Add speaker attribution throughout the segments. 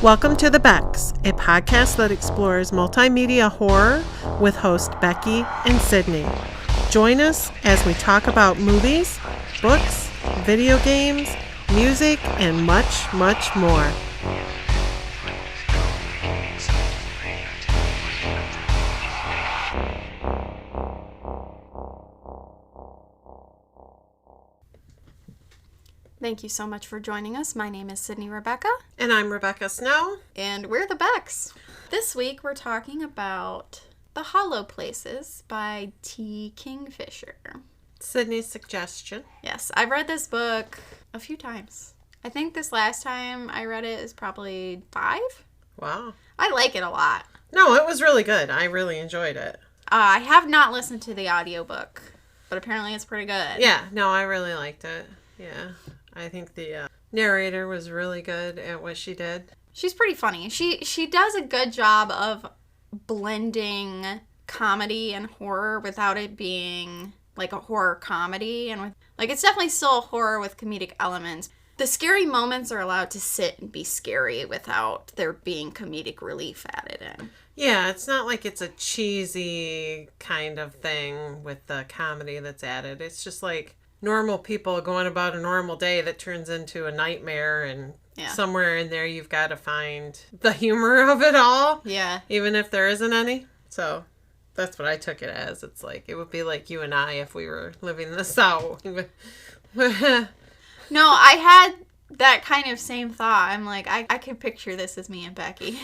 Speaker 1: Welcome to The Becks, a podcast that explores multimedia horror with host Becky and Sydney. Join us as we talk about movies, books, video games, music, and much, much more.
Speaker 2: Thank you so much for joining us. My name is Sydney Rebecca.
Speaker 1: And I'm Rebecca Snow.
Speaker 2: And we're the Becks. This week we're talking about The Hollow Places by Kingfisher.
Speaker 1: Sydney's suggestion.
Speaker 2: Yes, I've read this book a few times. I think this last time I read it is probably 5.
Speaker 1: Wow.
Speaker 2: I like it a lot.
Speaker 1: No, it was really good. I really enjoyed it.
Speaker 2: I have not listened to the audiobook, but apparently it's pretty good.
Speaker 1: Yeah, no, I really liked it. Yeah. I think the narrator was really good at what she did.
Speaker 2: She's pretty funny. She does a good job of blending comedy and horror without it being like a horror comedy, and it's definitely still a horror with comedic elements. The scary moments are allowed to sit and be scary without there being comedic relief added in.
Speaker 1: Yeah, it's not like it's a cheesy kind of thing with the comedy that's added. It's just like normal people going about a normal day that turns into a nightmare, and somewhere in there you've got to find the humor of it all.
Speaker 2: Yeah.
Speaker 1: Even if there isn't any. So that's what I took it as. It's like, it would be like you and I if we were living this out.
Speaker 2: No, I had that kind of same thought. I'm like, I could picture this as me and Becky.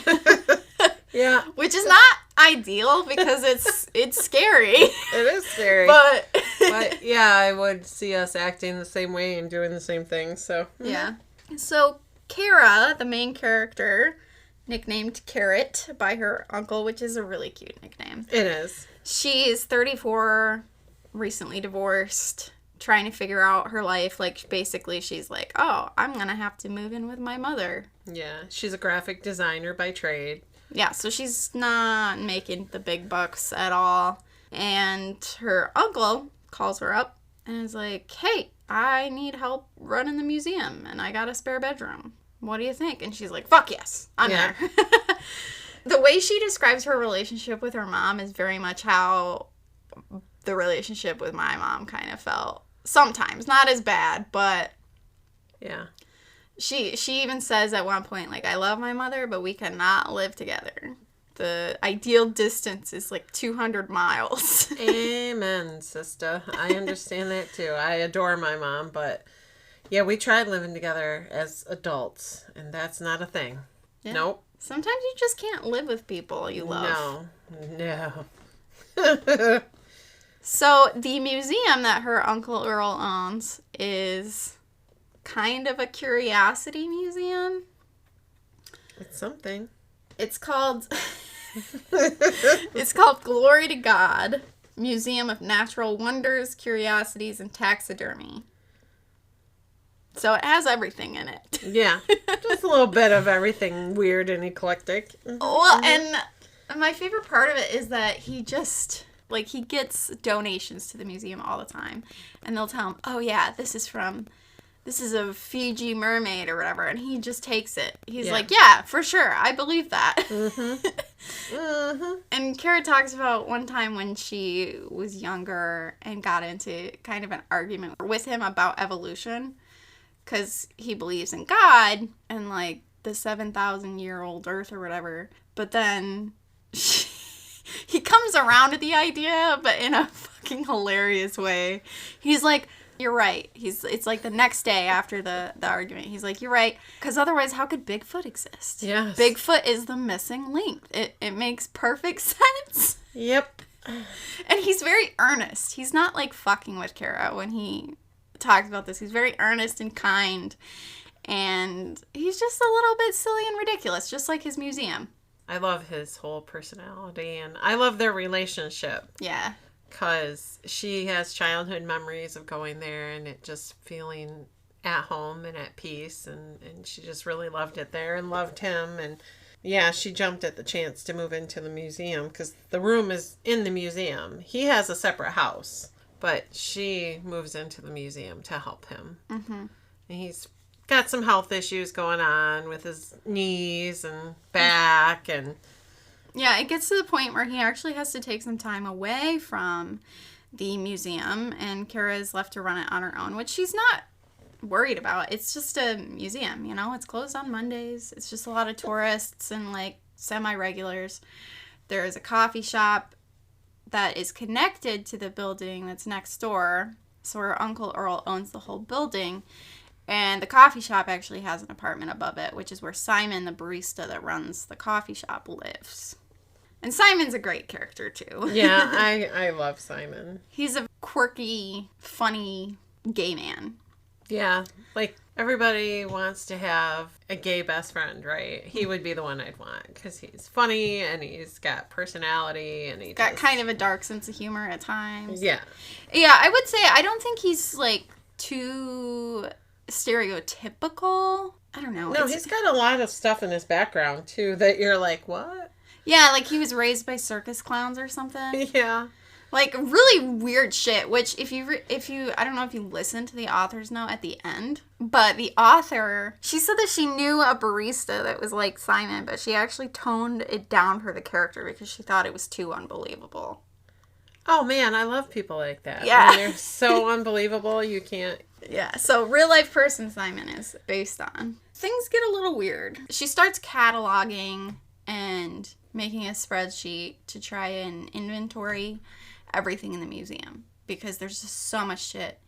Speaker 1: Yeah.
Speaker 2: Which is not ideal because it's scary.
Speaker 1: It is scary.
Speaker 2: But
Speaker 1: yeah, I would see us acting the same way and doing the same things. So
Speaker 2: yeah. So Kara, the main character, nicknamed Carrot by her uncle, which is a really cute nickname.
Speaker 1: It is.
Speaker 2: She's 34, recently divorced, trying to figure out her life. Like, basically, she's like, oh, I'm going to have to move in with my mother.
Speaker 1: Yeah, she's a graphic designer by trade.
Speaker 2: Yeah, so she's not making the big bucks at all. And her uncle calls her up and is like, hey, I need help running the museum and I got a spare bedroom. What do you think? And she's like, fuck yes, I'm there. The way she describes her relationship with her mom is very much how the relationship with my mom kind of felt. Sometimes, not as bad, but
Speaker 1: yeah.
Speaker 2: She even says at one point, like, I love my mother, but we cannot live together. The ideal distance is like 200 miles.
Speaker 1: Amen, sister. I understand that too. I adore my mom, but yeah, we tried living together as adults, and that's not a thing. Yeah. Nope.
Speaker 2: Sometimes you just can't live with people you love.
Speaker 1: No.
Speaker 2: So the museum that her Uncle Earl owns is kind of a curiosity museum.
Speaker 1: It's something.
Speaker 2: It's called Glory to God, Museum of Natural Wonders, Curiosities, and Taxidermy. So it has everything in it.
Speaker 1: Yeah. Just a little bit of everything weird and eclectic.
Speaker 2: Well, and my favorite part of it is that he just, like, he gets donations to the museum all the time. And they'll tell him, oh yeah, this is a Fiji mermaid or whatever, and he just takes it. He's like, yeah, for sure, I believe that. Mm-hmm. Mm-hmm. And Kara talks about one time when she was younger and got into kind of an argument with him about evolution, because he believes in God and, like, the 7,000-year-old Earth or whatever. But then he comes around to the idea, but in a fucking hilarious way. He's like, you're right. It's like the next day after the argument. He's like, you're right. Because otherwise, how could Bigfoot exist?
Speaker 1: Yes.
Speaker 2: Bigfoot is the missing link. It makes perfect sense.
Speaker 1: Yep.
Speaker 2: And he's very earnest. He's not, like, fucking with Kara when he talks about this. He's very earnest and kind. And he's just a little bit silly and ridiculous, just like his museum.
Speaker 1: I love his whole personality, and I love their relationship.
Speaker 2: Yeah.
Speaker 1: Because she has childhood memories of going there and it just feeling at home and at peace. And she just really loved it there and loved him. And yeah, she jumped at the chance to move into the museum because the room is in the museum. He has a separate house, but she moves into the museum to help him. Mm-hmm. And he's got some health issues going on with his knees and back and...
Speaker 2: Yeah, it gets to the point where he actually has to take some time away from the museum, and Kara is left to run it on her own, which she's not worried about. It's just a museum, you know? It's closed on Mondays. It's just a lot of tourists and, like, semi-regulars. There's a coffee shop that is connected to the building that's next door. So her Uncle Earl owns the whole building. And the coffee shop actually has an apartment above it, which is where Simon, the barista that runs the coffee shop, lives. And Simon's a great character, too.
Speaker 1: Yeah, I love Simon.
Speaker 2: He's a quirky, funny gay man.
Speaker 1: Yeah, like, everybody wants to have a gay best friend, right? He would be the one I'd want, because he's funny, and he's got personality, and he's
Speaker 2: got kind of a dark sense of humor at times.
Speaker 1: Yeah.
Speaker 2: Yeah, I would say, I don't think he's, like, too stereotypical. I don't know.
Speaker 1: No, he's got a lot of stuff in his background, too, that you're like, what?
Speaker 2: Yeah, like he was raised by circus clowns or something.
Speaker 1: Yeah.
Speaker 2: Like, really weird shit, which if you, I don't know if you listened to the author's note at the end, but the author, she said that she knew a barista that was like Simon, but she actually toned it down for the character because she thought it was too unbelievable.
Speaker 1: Oh, man, I love people like that.
Speaker 2: Yeah.
Speaker 1: They're so unbelievable, you can't...
Speaker 2: Yeah, so real life person Simon is based on. Things get a little weird. She starts cataloging and making a spreadsheet to try and inventory everything in the museum because there's just so much shit.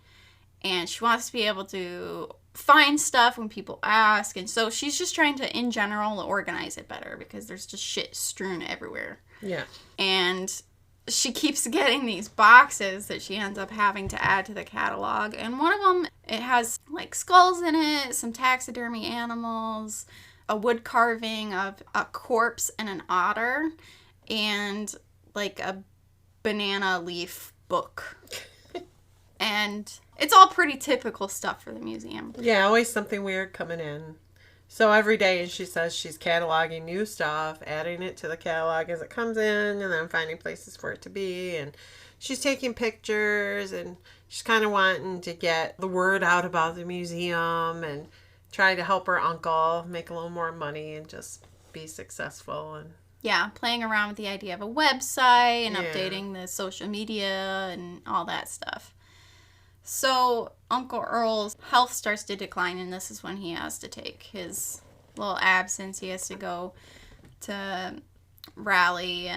Speaker 2: And she wants to be able to find stuff when people ask. And so she's just trying to, in general, organize it better because there's just shit strewn everywhere.
Speaker 1: Yeah.
Speaker 2: And she keeps getting these boxes that she ends up having to add to the catalog. And one of them, it has like skulls in it, some taxidermy animals, a wood carving of a corpse and an otter, and like a banana leaf book. And it's all pretty typical stuff for the museum.
Speaker 1: Yeah, always something weird coming in. So every day she says she's cataloging new stuff, adding it to the catalog as it comes in, and then finding places for it to be. And she's taking pictures, and she's kind of wanting to get the word out about the museum and try to help her uncle make a little more money and just be successful. And
Speaker 2: yeah, playing around with the idea of a website and
Speaker 1: Yeah.
Speaker 2: updating the social media and all that stuff. So Uncle Earl's health starts to decline, and this is when he has to take his little absence. He has to go to Raleigh.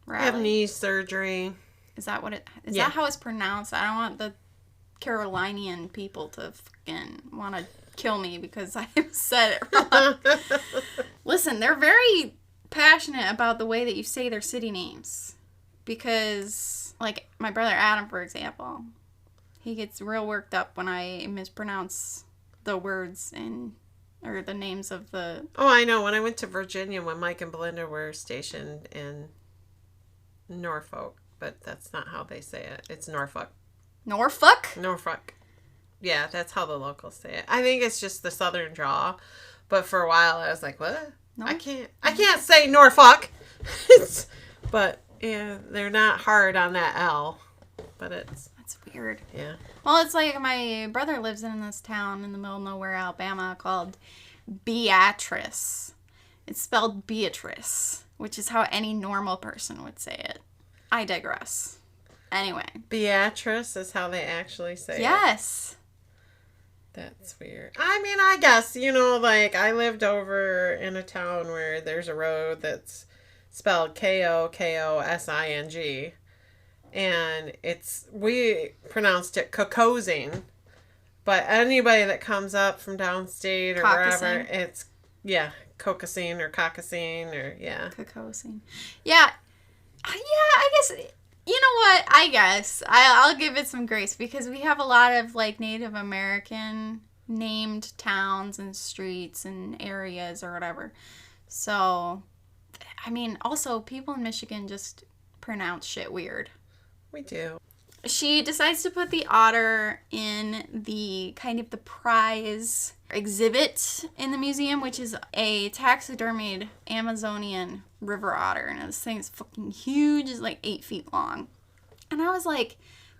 Speaker 1: have knee surgery.
Speaker 2: Is that what it is?
Speaker 1: Yeah.
Speaker 2: That how it's pronounced? I don't want the Carolinian people to fucking want to kill me because I said it wrong. Listen, they're very passionate about the way that you say their city names. Because, like, my brother Adam, for example, he gets real worked up when I mispronounce the words or the names of the...
Speaker 1: Oh, I know. When I went to Virginia, when Mike and Belinda were stationed in Norfolk, but that's not how they say it. It's Norfolk.
Speaker 2: Norfolk?
Speaker 1: Norfolk. Yeah, that's how the locals say it. I think it's just the southern draw. But for a while, I was like, what? I can't say Norfolk. But, yeah, they're not hard on that L. But it's...
Speaker 2: That's weird.
Speaker 1: Yeah.
Speaker 2: Well, it's like my brother lives in this town in the middle of nowhere, Alabama, called Beatrice. It's spelled Beatrice, which is how any normal person would say it. I digress. Anyway.
Speaker 1: Beatrice is how they actually say it.
Speaker 2: Yes.
Speaker 1: That's weird. I mean, I guess, like, I lived over in a town where there's a road that's spelled Kokosing. And we pronounced it Cocosing. But anybody that comes up from downstate or wherever, it's, Cocosing or Cockosing or,
Speaker 2: Cocosing. Yeah, I guess... You know what? I guess I'll give it some grace because we have a lot of like Native American named towns and streets and areas or whatever. So, I mean, also people in Michigan just pronounce shit weird.
Speaker 1: We do.
Speaker 2: She decides to put the otter in the kind of the prize exhibit in the museum, which is a taxidermied Amazonian river otter. And this thing is fucking huge. It's like 8 feet long. And I was like,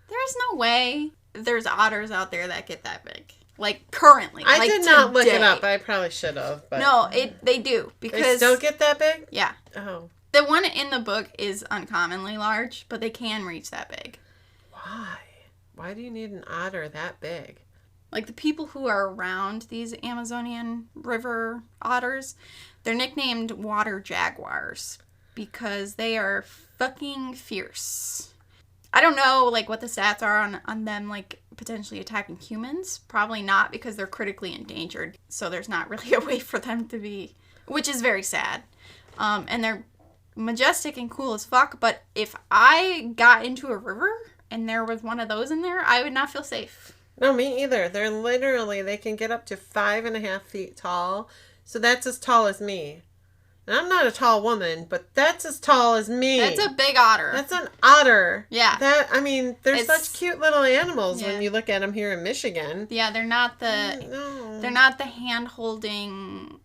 Speaker 2: there's no way there's otters out there that get that big. Like, currently.
Speaker 1: I
Speaker 2: like
Speaker 1: did not look
Speaker 2: today.
Speaker 1: it up. I probably should have. But
Speaker 2: No, they do. Because
Speaker 1: they still get that big?
Speaker 2: Yeah.
Speaker 1: Oh.
Speaker 2: The one in the book is uncommonly large, but they can reach that big.
Speaker 1: Why? Why do you need an otter that big?
Speaker 2: Like, the people who are around these Amazonian river otters, they're nicknamed water jaguars because they are fucking fierce. I don't know, like, what the stats are on them, like, potentially attacking humans. Probably not, because they're critically endangered, so there's not really a way for them to be, which is very sad. And they're majestic and cool as fuck, but if I got into a river and there was one of those in there, I would not feel safe.
Speaker 1: No, me either. They're literally, they can get up to 5.5 feet tall. So that's as tall as me. And I'm not a tall woman, but that's as tall as me.
Speaker 2: That's a big otter.
Speaker 1: That's an otter.
Speaker 2: Yeah.
Speaker 1: They're such cute little animals when
Speaker 2: Yeah.
Speaker 1: you look at them here in Michigan.
Speaker 2: Yeah, they're not the
Speaker 1: No.
Speaker 2: they're not the hand-holding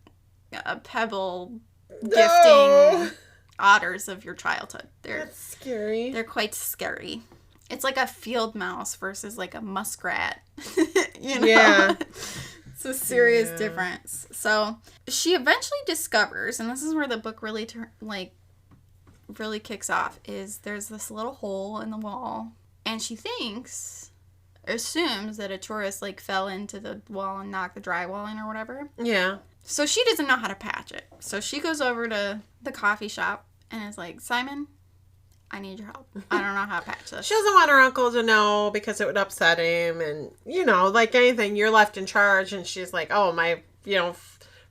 Speaker 2: pebble
Speaker 1: No.
Speaker 2: gifting otters of your childhood.
Speaker 1: That's scary.
Speaker 2: They're quite scary. It's like a field mouse versus like a muskrat. You know?
Speaker 1: Yeah.
Speaker 2: It's a serious difference. So she eventually discovers, and this is where the book really really kicks off, is there's this little hole in the wall, and she assumes that a tourist like fell into the wall and knocked the drywall in or whatever.
Speaker 1: Yeah.
Speaker 2: So she doesn't know how to patch it. So she goes over to the coffee shop and is like, Simon, I need your help. I don't know how to patch this.
Speaker 1: She doesn't want her uncle to know because it would upset him. And, like anything, you're left in charge. And she's like, oh, my,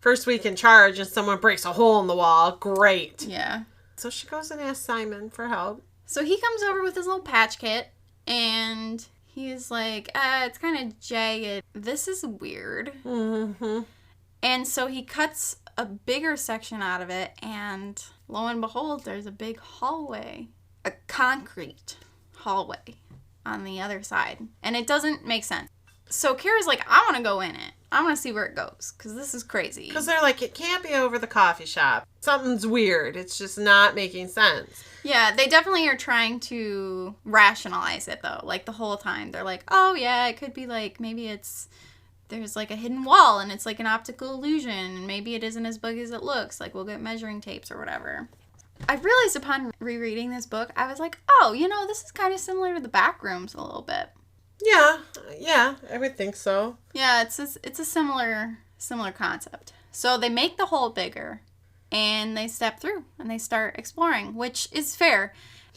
Speaker 1: first week in charge and someone breaks a hole in the wall. Great.
Speaker 2: Yeah.
Speaker 1: So she goes and asks Simon for help.
Speaker 2: So he comes over with his little patch kit and he's like, it's kind of jagged. This is weird.
Speaker 1: Mm-hmm.
Speaker 2: And so he cuts a bigger section out of it, and lo and behold, there's a big hallway. A concrete hallway on the other side. And it doesn't make sense. So Kara's like, I want to go in it. I want to see where it goes, because this is crazy.
Speaker 1: Because they're like, it can't be over the coffee shop. Something's weird. It's just not making sense.
Speaker 2: Yeah, they definitely are trying to rationalize it, though. Like, the whole time. They're like, oh, yeah, it could be like, maybe there's like a hidden wall and it's like an optical illusion. And maybe it isn't as big as it looks. Like, we'll get measuring tapes or whatever. I realized upon rereading this book, I was like, oh, this is kind of similar to the Backrooms a little bit.
Speaker 1: Yeah, I would think so.
Speaker 2: Yeah, it's a similar concept. So they make the hole bigger, and they step through, and they start exploring, which is fair.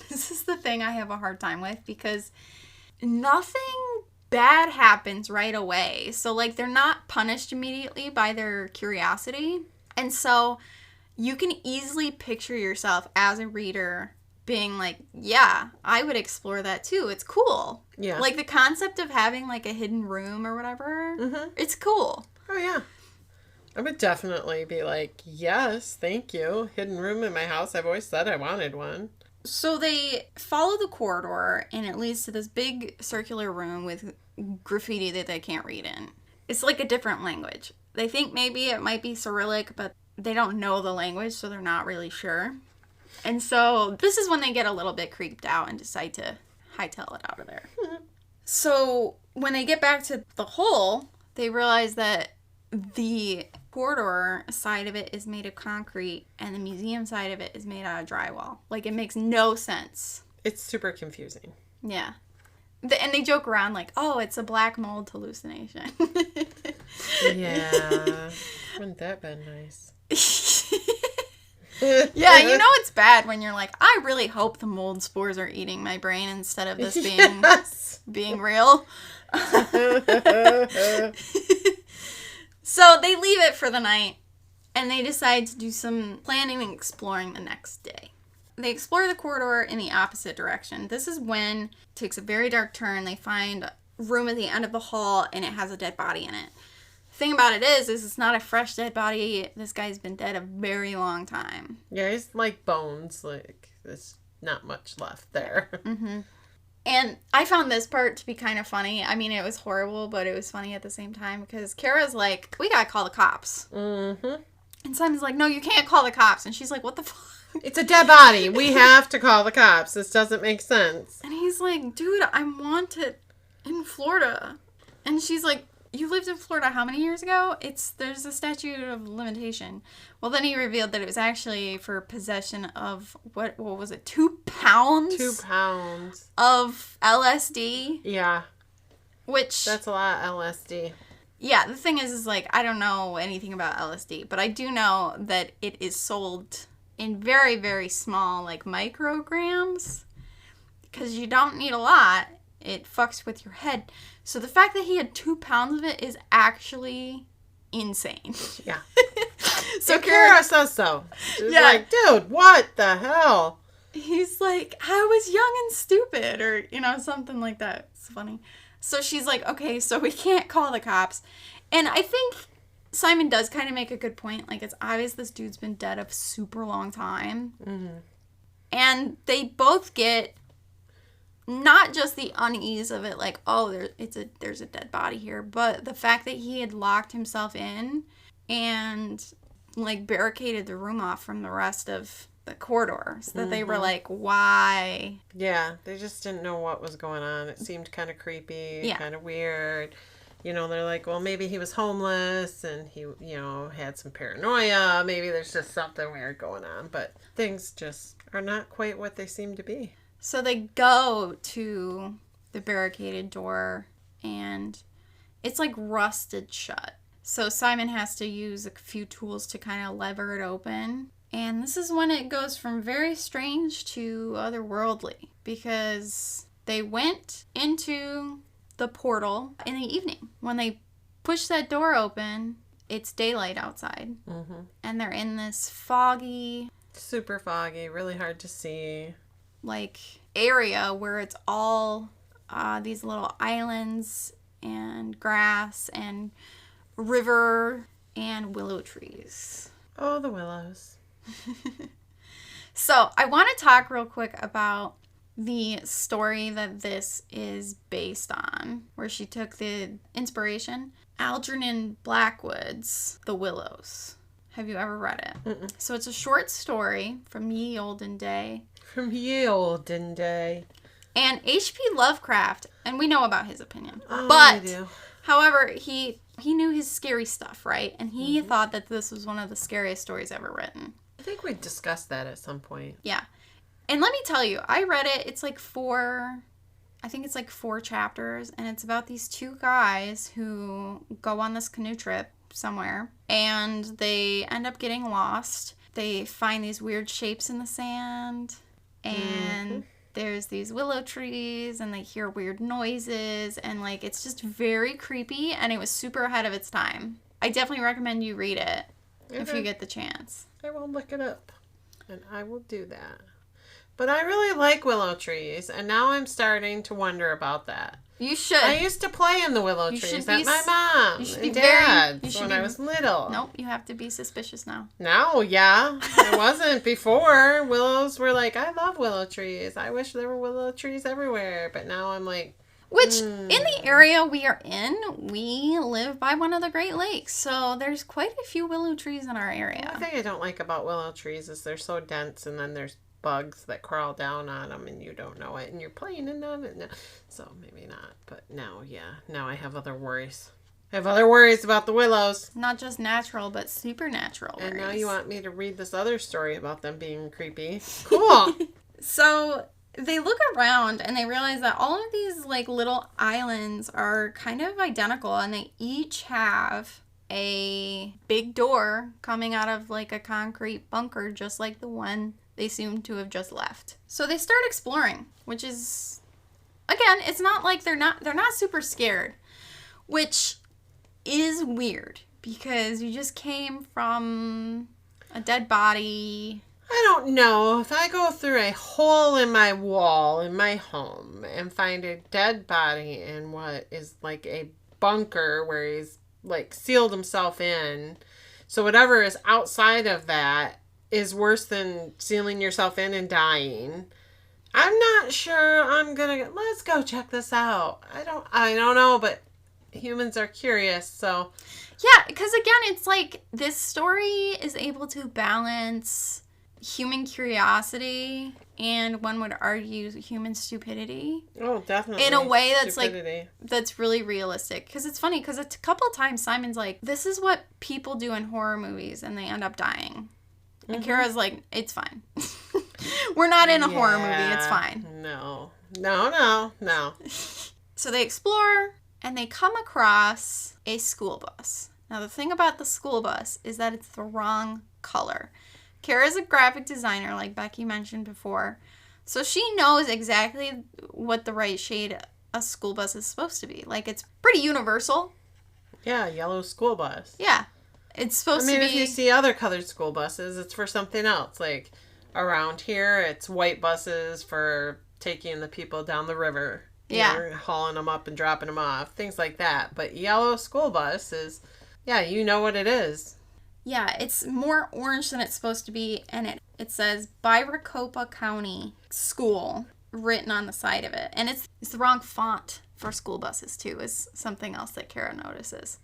Speaker 2: This is the thing I have a hard time with, because nothing bad happens right away. So, like, they're not punished immediately by their curiosity. And so you can easily picture yourself as a reader being like, yeah, I would explore that too. It's cool.
Speaker 1: Yeah.
Speaker 2: Like, the concept of having, like, a hidden room or whatever, it's cool.
Speaker 1: Oh, yeah. I would definitely be like, yes, thank you. Hidden room in my house. I've always said I wanted one.
Speaker 2: So they follow the corridor, and it leads to this big circular room with graffiti that they can't read in. It's like a different language. They think maybe it might be Cyrillic, but they don't know the language, so they're not really sure. And so this is when they get a little bit creeped out and decide to hightail it out of there. So when they get back to the hole, they realize that the corridor side of it is made of concrete and the museum side of it is made out of drywall. Like, it makes no sense.
Speaker 1: It's super confusing.
Speaker 2: Yeah. And they joke around like, oh, it's a black mold hallucination.
Speaker 1: Yeah. Wouldn't that been nice?
Speaker 2: Yeah, it's bad when you're like, I really hope the mold spores are eating my brain instead of this being real. So they leave it for the night, and they decide to do some planning and exploring the next day. They explore the corridor in the opposite direction. This is when it takes a very dark turn. They find a room at the end of the hall, and it has a dead body in it. The thing about it is it's not a fresh dead body. This guy's been dead a very long time.
Speaker 1: Yeah, he's like bones. Like, there's not much left there.
Speaker 2: Mm-hmm. And I found this part to be kind of funny. I mean, it was horrible, but it was funny at the same time, because Kara's like, we gotta call the cops.
Speaker 1: Mm-hmm.
Speaker 2: And Simon's like, no, you can't call the cops. And she's like, what the fuck?
Speaker 1: It's a dead body. We have to call the cops. This doesn't make sense.
Speaker 2: And he's like, dude, I'm wanted in Florida. And she's like, you lived in Florida how many years ago? There's a statute of limitation. Well, then he revealed that it was actually for possession of, what was it, 2 pounds?
Speaker 1: 2 pounds.
Speaker 2: Of LSD.
Speaker 1: Yeah.
Speaker 2: Which...
Speaker 1: That's a lot of LSD.
Speaker 2: Yeah, the thing is like, I don't know anything about LSD, but I do know that it is sold in very, very small, like, micrograms. Because you don't need a lot. It fucks with your head. So the fact that he had 2 pounds of it is actually insane.
Speaker 1: Yeah.
Speaker 2: So
Speaker 1: Kara says so. She's like, dude, what the hell?
Speaker 2: He's like, I was young and stupid, or, something like that. It's funny. So she's like, okay, so we can't call the cops. And I think Simon does kind of make a good point. Like, it's obvious this dude's been dead a super long time. Mm-hmm. And they both get not just the unease of it, like, oh, there's a dead body here, but the fact that he had locked himself in and, like, barricaded the room off from the rest of the corridor, so that they were like, why?
Speaker 1: Yeah, they just didn't know what was going on. It seemed kind of creepy, kind of weird. They're like, well, maybe he was homeless and he, had some paranoia. Maybe there's just something weird going on. But things just are not quite what they seem to be.
Speaker 2: So they go to the barricaded door and it's like rusted shut. So Simon has to use a few tools to kind of lever it open. And this is when it goes from very strange to otherworldly, because they went into the portal in the evening. When they push that door open, it's daylight outside. Mm-hmm. And they're in this foggy...
Speaker 1: Super foggy, really hard to see.
Speaker 2: Like, area where it's all these little islands and grass and river and willow trees.
Speaker 1: Oh, the willows.
Speaker 2: So, I want to talk real quick about the story that this is based on, where she took the inspiration. Algernon Blackwood's The Willows. Have you ever read it? Mm-mm. So, it's a short story from ye olden day.
Speaker 1: From ye olden day.
Speaker 2: And H.P. Lovecraft, and we know about his opinion.
Speaker 1: Oh,
Speaker 2: but,
Speaker 1: we do.
Speaker 2: However, he knew his scary stuff, right? And he thought that this was one of the scariest stories ever written.
Speaker 1: I think we discussed that at some point.
Speaker 2: Yeah. And let me tell you, I read it. It's like 4 chapters. And it's about these 2 guys who go on this canoe trip somewhere. And they end up getting lost. They find these weird shapes in the sand. And there's these willow trees. And they hear weird noises. And, like, it's just very creepy. And it was super ahead of its time. I definitely recommend you read it if you get the chance.
Speaker 1: I will look it up, and I will do that. But I really like willow trees, and now I'm starting to wonder about that.
Speaker 2: You should.
Speaker 1: I used to play in the willow trees at my mom and dad's when I was little.
Speaker 2: Nope, you have to be suspicious now.
Speaker 1: No, yeah. I wasn't before. Willows were like, I love willow trees. I wish there were willow trees everywhere. But now I'm like...
Speaker 2: Which, in the area we are in, we live by one of the Great Lakes. So there's quite a few willow trees in our area.
Speaker 1: One thing I don't like about willow trees is they're so dense, and then there's bugs that crawl down on them, and you don't know it, and you're playing in them. So maybe not. But now I have other worries. I have other worries about the willows.
Speaker 2: Not just natural, but supernatural worries.
Speaker 1: And now you want me to read this other story about them being creepy. Cool.
Speaker 2: So... they look around and they realize that all of these like little islands are kind of identical, and they each have a big door coming out of like a concrete bunker, just like the one they seem to have just left. So they start exploring, which is, again, it's not like they're not super scared, which is weird because you just came from a dead body.
Speaker 1: I don't know. If I go through a hole in my wall in my home and find a dead body in what is like a bunker where he's like sealed himself in, so whatever is outside of that is worse than sealing yourself in and dying, I'm not sure I'm gonna... let's go check this out. I don't know, but humans are curious, so...
Speaker 2: Yeah, because again, it's like this story is able to balance human curiosity and one would argue human stupidity.
Speaker 1: Oh, definitely.
Speaker 2: In a way that's
Speaker 1: stupidity.
Speaker 2: that's really realistic. Because it's funny, because a couple of times Simon's like, this is what people do in horror movies and they end up dying. And Kara's like, it's fine. We're not in a horror movie. It's fine.
Speaker 1: No.
Speaker 2: So they explore and they come across a school bus. Now, the thing about the school bus is that it's the wrong color. Kara's a graphic designer, like Becky mentioned before. So she knows exactly what the right shade a school bus is supposed to be. Like, it's pretty universal.
Speaker 1: Yeah, yellow school bus.
Speaker 2: Yeah. It's supposed to be...
Speaker 1: if you see other colored school buses, it's for something else. Like, around here, it's white buses for taking the people down the river.
Speaker 2: Yeah.
Speaker 1: Hauling them up and dropping them off. Things like that. But yellow school bus is... Yeah, you know what it is.
Speaker 2: Yeah, it's more orange than it's supposed to be. And it says Biracopa County School written on the side of it. And it's the wrong font for school buses, too, is something else that Kara notices.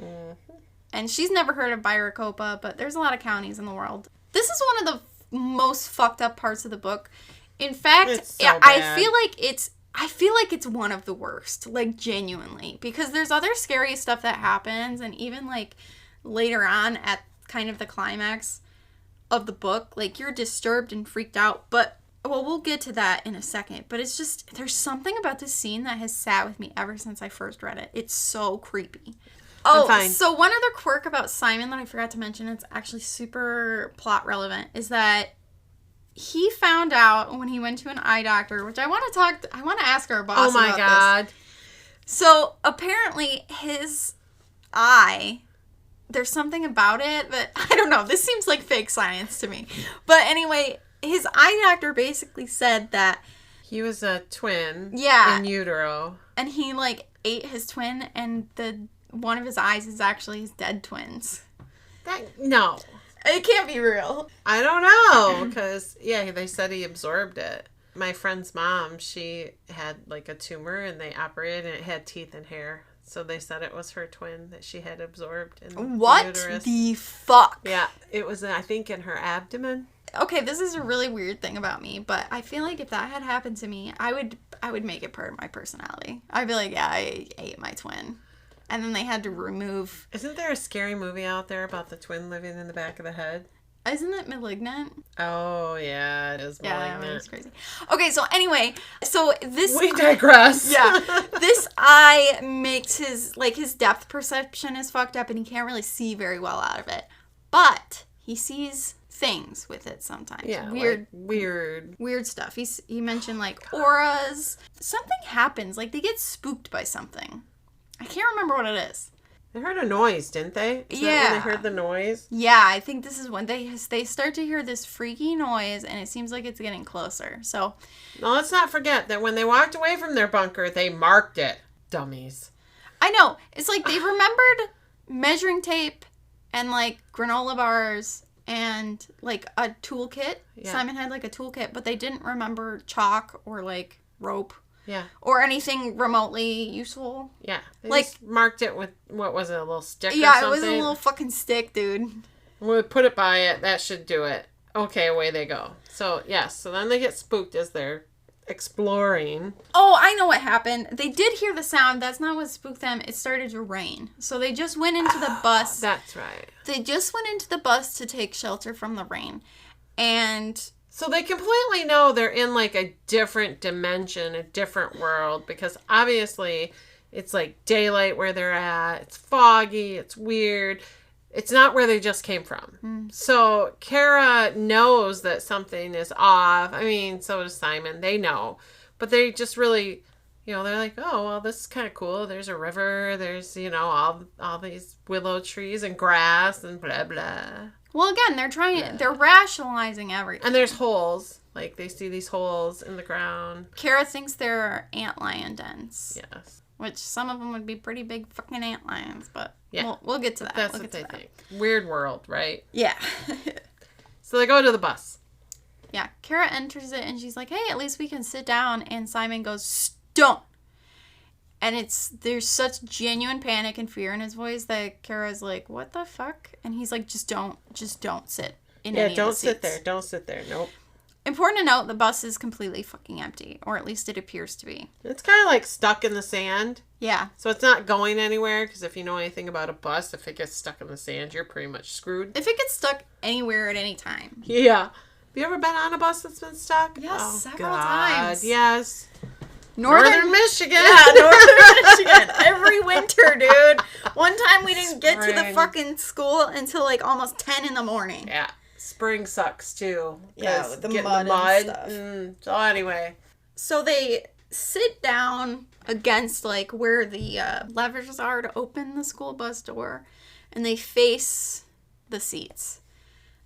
Speaker 2: Mm-hmm. And she's never heard of Biracopa, but there's a lot of counties in the world. This is one of the most fucked up parts of the book. In fact, I feel like it's one of the worst, like, genuinely. Because there's other scary stuff that happens, and even, like, later on at kind of the climax of the book, like, you're disturbed and freaked out. But, well, we'll get to that in a second. But it's just, there's something about this scene that has sat with me ever since I first read it. It's so creepy. Oh, so one other quirk about Simon that I forgot to mention, it's actually super plot relevant, is that he found out when he went to an eye doctor, which I want to ask our boss about this. Oh my God. So apparently his eye, there's something about it that, I don't know, this seems like fake science to me. But anyway, his eye doctor basically said that
Speaker 1: he was a twin in utero.
Speaker 2: And he, like, ate his twin, and one of his eyes is actually his dead twins.
Speaker 1: No.
Speaker 2: It can't be real.
Speaker 1: I don't know, because, they said he absorbed it. My friend's mom, she had, like, a tumor, and they operated, and it had teeth and hair. So they said it was her twin that she had absorbed in the uterus.
Speaker 2: What the fuck?
Speaker 1: Yeah, it was, I think, in her abdomen.
Speaker 2: Okay, this is a really weird thing about me, but I feel like if that had happened to me, I would make it part of my personality. I'd be like, yeah, I ate my twin. And then they had to remove...
Speaker 1: Isn't there a scary movie out there about the twin living in the back of the head?
Speaker 2: Isn't it Malignant?
Speaker 1: Oh, yeah, it is Malignant.
Speaker 2: Yeah, it's crazy. Okay, so anyway, this...
Speaker 1: We digress.
Speaker 2: Yeah. This eye makes his depth perception is fucked up and he can't really see very well out of it. But he sees things with it sometimes.
Speaker 1: Yeah, weird
Speaker 2: stuff. He mentioned, auras. Something happens. Like, they get spooked by something. I can't remember what it is.
Speaker 1: They heard a noise, didn't they? Is that when they heard the noise?
Speaker 2: Yeah, I think this is when they start to hear this freaky noise, and it seems like it's getting closer. So,
Speaker 1: now let's not forget that when they walked away from their bunker, they marked it. Dummies.
Speaker 2: I know. It's like they remembered measuring tape and, like, granola bars and, like, a toolkit. Yeah. Simon had, like, a toolkit, but they didn't remember chalk or, like, rope.
Speaker 1: Yeah.
Speaker 2: Or anything remotely useful.
Speaker 1: Yeah. They just marked it with, what was it, a little stick or something?
Speaker 2: Yeah, it was a little fucking stick, dude.
Speaker 1: We'll put it by it. That should do it. Okay, away they go. So, yes. So then they get spooked as they're exploring.
Speaker 2: Oh, I know what happened. They did hear the sound. That's not what spooked them. It started to rain. So they just went into the bus.
Speaker 1: That's right.
Speaker 2: They just went into the bus to take shelter from the rain. And...
Speaker 1: So they completely know they're in, like, a different dimension, a different world, because obviously it's, like, daylight where they're at. It's foggy. It's weird. It's not where they just came from. Mm. So Kara knows that something is off. I mean, so does Simon. They know. But they just really, they're like, oh, well, this is kind of cool. There's a river. There's, all these willow trees and grass and blah, blah.
Speaker 2: Well, again, they're rationalizing everything.
Speaker 1: And there's holes. Like, they see these holes in the ground.
Speaker 2: Kara thinks they're antlion dens.
Speaker 1: Yes.
Speaker 2: Which some of them would be pretty big fucking antlions, but
Speaker 1: yeah.
Speaker 2: we'll get to that.
Speaker 1: That's what they think. Weird world, right?
Speaker 2: Yeah.
Speaker 1: So they go to the bus.
Speaker 2: Yeah. Kara enters it, and she's like, hey, at least we can sit down. And Simon goes, don't. And there's such genuine panic and fear in his voice that Kara's like, what the fuck? And he's like, just don't sit. in any of the
Speaker 1: don't
Speaker 2: seats.
Speaker 1: sit there. Don't sit there. Nope.
Speaker 2: Important to note, the bus is completely fucking empty, or at least it appears to be.
Speaker 1: It's kind of like stuck in the sand.
Speaker 2: Yeah.
Speaker 1: So it's not going anywhere, because if you know anything about a bus, if it gets stuck in the sand, you're pretty much screwed.
Speaker 2: If it gets stuck anywhere at any time.
Speaker 1: Yeah. Have you ever been on a bus that's been stuck?
Speaker 2: Yes, several times.
Speaker 1: Yes.
Speaker 2: Northern
Speaker 1: Michigan.
Speaker 2: Yeah, Northern Michigan. Every winter, dude. One time we didn't get to the
Speaker 1: Spring.
Speaker 2: fucking school until like almost 10 in the morning.
Speaker 1: Yeah. Spring sucks too.
Speaker 2: Yeah,
Speaker 1: 'cause
Speaker 2: with the
Speaker 1: getting
Speaker 2: mud and stuff.
Speaker 1: So anyway.
Speaker 2: So they sit down against like where the levers are to open the school bus door, and they face the seats,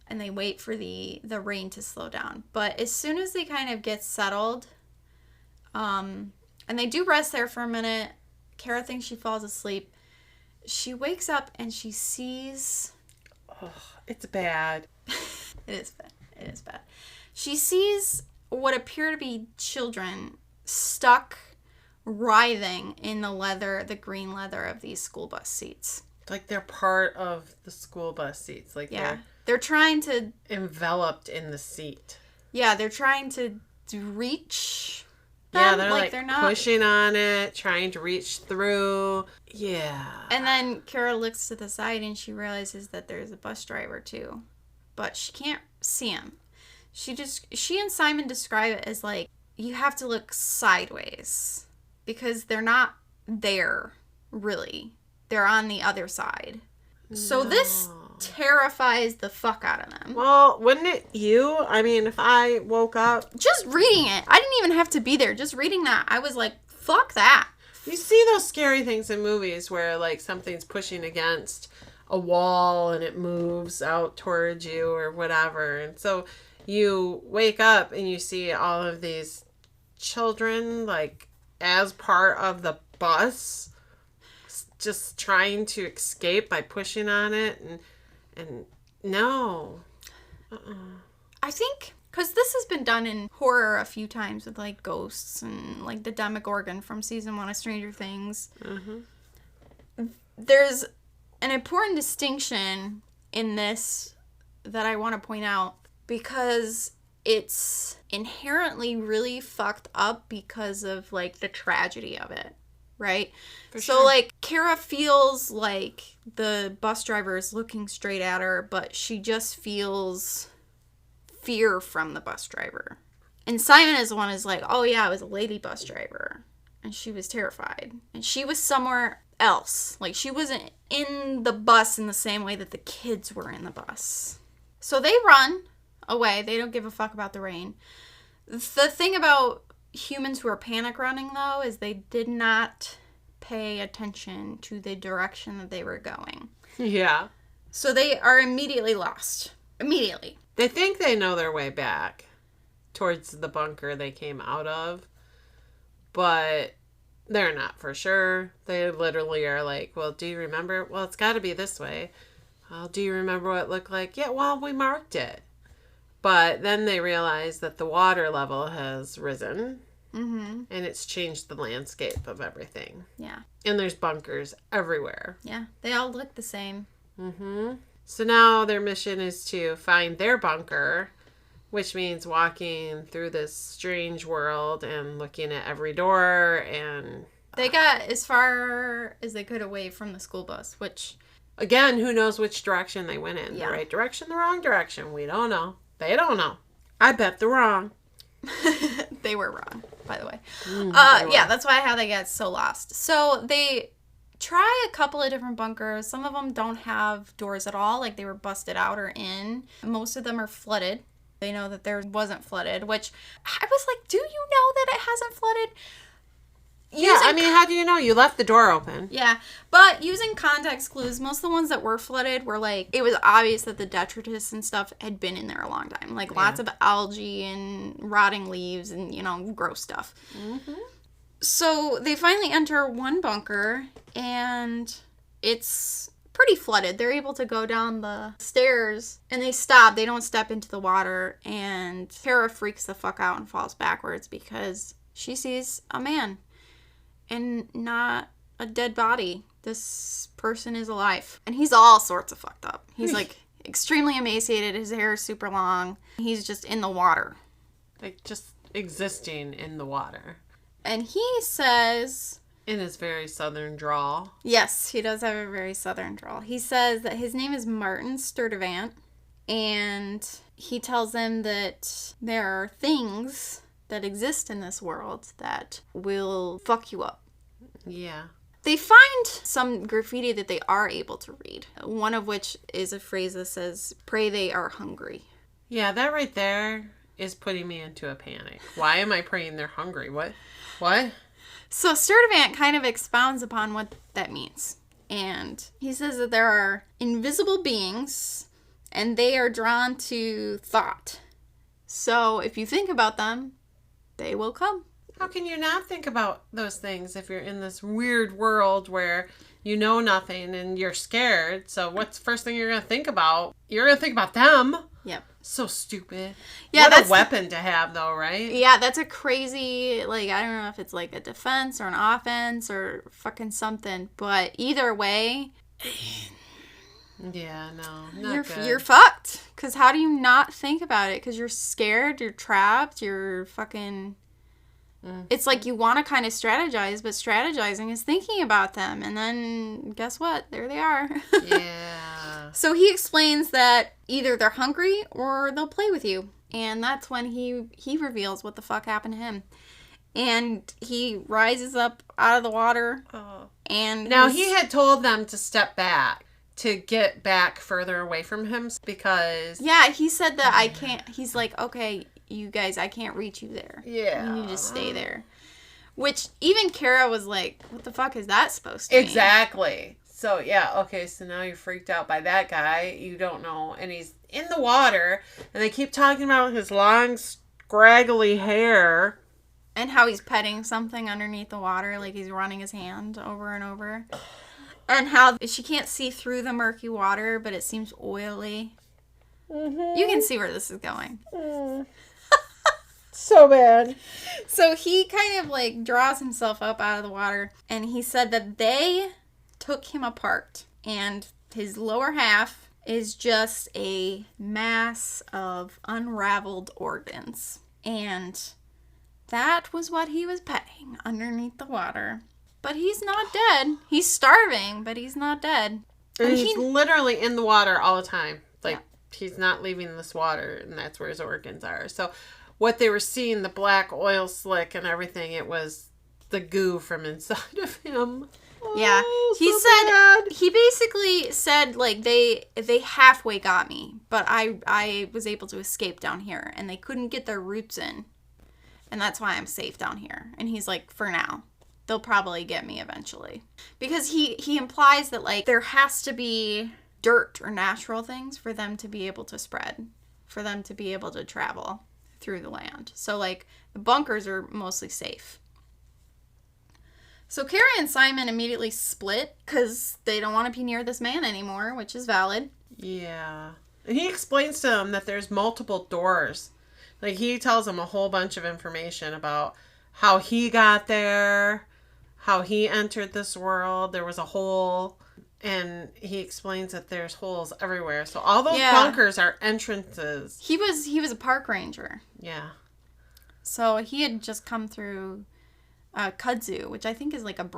Speaker 2: and they wait for the rain to slow down. But as soon as they kind of get settled, and they do rest there for a minute, Kara thinks she falls asleep. She wakes up and she sees...
Speaker 1: Oh, it's bad.
Speaker 2: It is bad. It is bad. She sees what appear to be children stuck, writhing in the green leather of these school bus seats.
Speaker 1: Like they're part of the school bus seats. Like
Speaker 2: They're trying to...
Speaker 1: enveloped in the seat.
Speaker 2: Yeah, they're trying to reach them.
Speaker 1: Yeah, they're like
Speaker 2: they're not
Speaker 1: pushing on it, trying to reach through. Yeah.
Speaker 2: And then Kara looks to the side and she realizes that there's a bus driver too. But she can't see him. She and Simon describe it as like, you have to look sideways. Because they're not there, really. They're on the other side. So this terrifies the fuck out of them.
Speaker 1: Well, wouldn't it you? I mean, if I woke up...
Speaker 2: Just reading it. I didn't even have to be there. Just reading that, I was like, fuck that.
Speaker 1: You see those scary things in movies where, like, something's pushing against a wall and it moves out towards you or whatever. And so you wake up and you see all of these children, like, as part of the bus, just trying to escape by pushing on it. And no.
Speaker 2: I think, because this has been done in horror a few times with, like, ghosts and, like, the Demogorgon from season 1 of Stranger Things.
Speaker 1: Mm-hmm.
Speaker 2: There's an important distinction in this that I want to point out because it's inherently really fucked up because of, like, the tragedy of it, right? So, like, Kara feels like the bus driver is looking straight at her, but she just feels fear from the bus driver. And Simon is the one who's like, oh yeah, it was a lady bus driver. And she was terrified. And she was somewhere else. Like, she wasn't in the bus in the same way that the kids were in the bus. So they run away. They don't give a fuck about the rain. The thing about humans who are panic running, though, is they did not pay attention to the direction that they were going.
Speaker 1: Yeah.
Speaker 2: So they are immediately lost. Immediately.
Speaker 1: They think they know their way back towards the bunker they came out of, but they're not for sure. They literally are like, well, do you remember? Well, it's got to be this way. Well, do you remember what it looked like? Yeah, well, we marked it. But then they realize that the water level has risen. Mm-hmm. And it's changed the landscape of everything.
Speaker 2: Yeah.
Speaker 1: And there's bunkers everywhere.
Speaker 2: Yeah. They all look the same.
Speaker 1: Mm-hmm. So now their mission is to find their bunker, which means walking through this strange world and looking at every door. And
Speaker 2: they got as far as they could away from the school bus, which...
Speaker 1: Again, who knows which direction they went in.
Speaker 2: Yeah.
Speaker 1: The right direction, the wrong direction. We don't know. They don't know. I bet they're wrong.
Speaker 2: They were wrong, by the way.
Speaker 1: Yeah,
Speaker 2: that's how they get so lost. So they try a couple of different bunkers. Some of them don't have doors at all, like they were busted out or in. Most of them are flooded. They know that theirs wasn't flooded, which I was like, do you know that it hasn't flooded?
Speaker 1: I mean, how do you know? You left the door open.
Speaker 2: Yeah, but using context clues, most of the ones that were flooded were like, it was obvious that the detritus and stuff had been in there a long time. Like lots of algae and rotting leaves and, gross stuff. Mm-hmm. So they finally enter one bunker and it's pretty flooded. They're able to go down the stairs and they stop. They don't step into the water, and Kara freaks the fuck out and falls backwards because she sees a man. And not a dead body. This person is alive. And he's all sorts of fucked up. He's like, extremely emaciated. His hair is super long. He's just in the water.
Speaker 1: Like, just existing in the water.
Speaker 2: And he says...
Speaker 1: In his very southern drawl.
Speaker 2: Yes, he does have a very southern drawl. He says that his name is Martin Sturtevant, and he tells them that there are things that exist in this world that will fuck you up.
Speaker 1: Yeah.
Speaker 2: They find some graffiti that they are able to read. One of which is a phrase that says, "Pray they are hungry."
Speaker 1: Yeah, that right there is putting me into a panic. Why am I praying they're hungry? What?
Speaker 2: So Sturtevant kind of expounds upon what that means. And he says that there are invisible beings, and they are drawn to thought. So if you think about them, they will come.
Speaker 1: How can you not think about those things if you're in this weird world where you know nothing and you're scared? So what's the first thing you're going to think about? You're going to think about them.
Speaker 2: Yep.
Speaker 1: So stupid.
Speaker 2: Yeah,
Speaker 1: what a weapon to have, though, right?
Speaker 2: Yeah, that's a crazy, like, I don't know if it's like a defense or an offense or fucking something. But either way...
Speaker 1: Yeah, no, not good.
Speaker 2: You're fucked. Because how do you not think about it? Because you're scared, you're trapped, you're fucking... It's like you want to kind of strategize, but strategizing is thinking about them. And then, guess what? There they are.
Speaker 1: Yeah.
Speaker 2: So he explains that either they're hungry or they'll play with you. And that's when he reveals what the fuck happened to him. And he rises up out of the water.
Speaker 1: Oh.
Speaker 2: And
Speaker 1: now, he had told them to step back, to get back further away from him because...
Speaker 2: Yeah, he said that I can't... He's like, okay... You guys, I can't reach you there.
Speaker 1: Yeah.
Speaker 2: You need to stay there. Which, even Kara was like, what the fuck is that supposed to mean?
Speaker 1: Exactly. So, yeah, okay, so now you're freaked out by that guy. You don't know. And he's in the water. And they keep talking about his long, scraggly hair.
Speaker 2: And how he's petting something underneath the water. Like he's running his hand over and over. And how she can't see through the murky water, but it seems oily. Mm-hmm. You can see where this is going.
Speaker 1: So bad.
Speaker 2: So he kind of like draws himself up out of the water, and he said that they took him apart, and his lower half is just a mass of unraveled organs. And that was what he was petting underneath the water. But he's not dead. He's starving, but he's not dead.
Speaker 1: And he's literally in the water all the time. Like, he's not leaving this water, and that's where his organs are. So what they were seeing, the black oil slick and everything, it was the goo from inside of him.
Speaker 2: Yeah. He
Speaker 1: so
Speaker 2: said,
Speaker 1: bad.
Speaker 2: He basically said, like, they halfway got me, but I was able to escape down here, and they couldn't get their roots in. And that's why I'm safe down here. And he's like, for now. They'll probably get me eventually. Because he implies that, like, there has to be dirt or natural things for them to be able to spread. For them to be able to travel through the land. So, like, the bunkers are mostly safe. So Kara and Simon immediately split because they don't want to be near this man anymore, which is valid.
Speaker 1: Yeah. And he explains to them that there's multiple doors. Like, he tells them a whole bunch of information about how he got there, how he entered this world. There was a hole, and he explains that there's holes everywhere. So all those bunkers are entrances.
Speaker 2: He was a park ranger.
Speaker 1: Yeah.
Speaker 2: So he had just come through kudzu, which I think is like a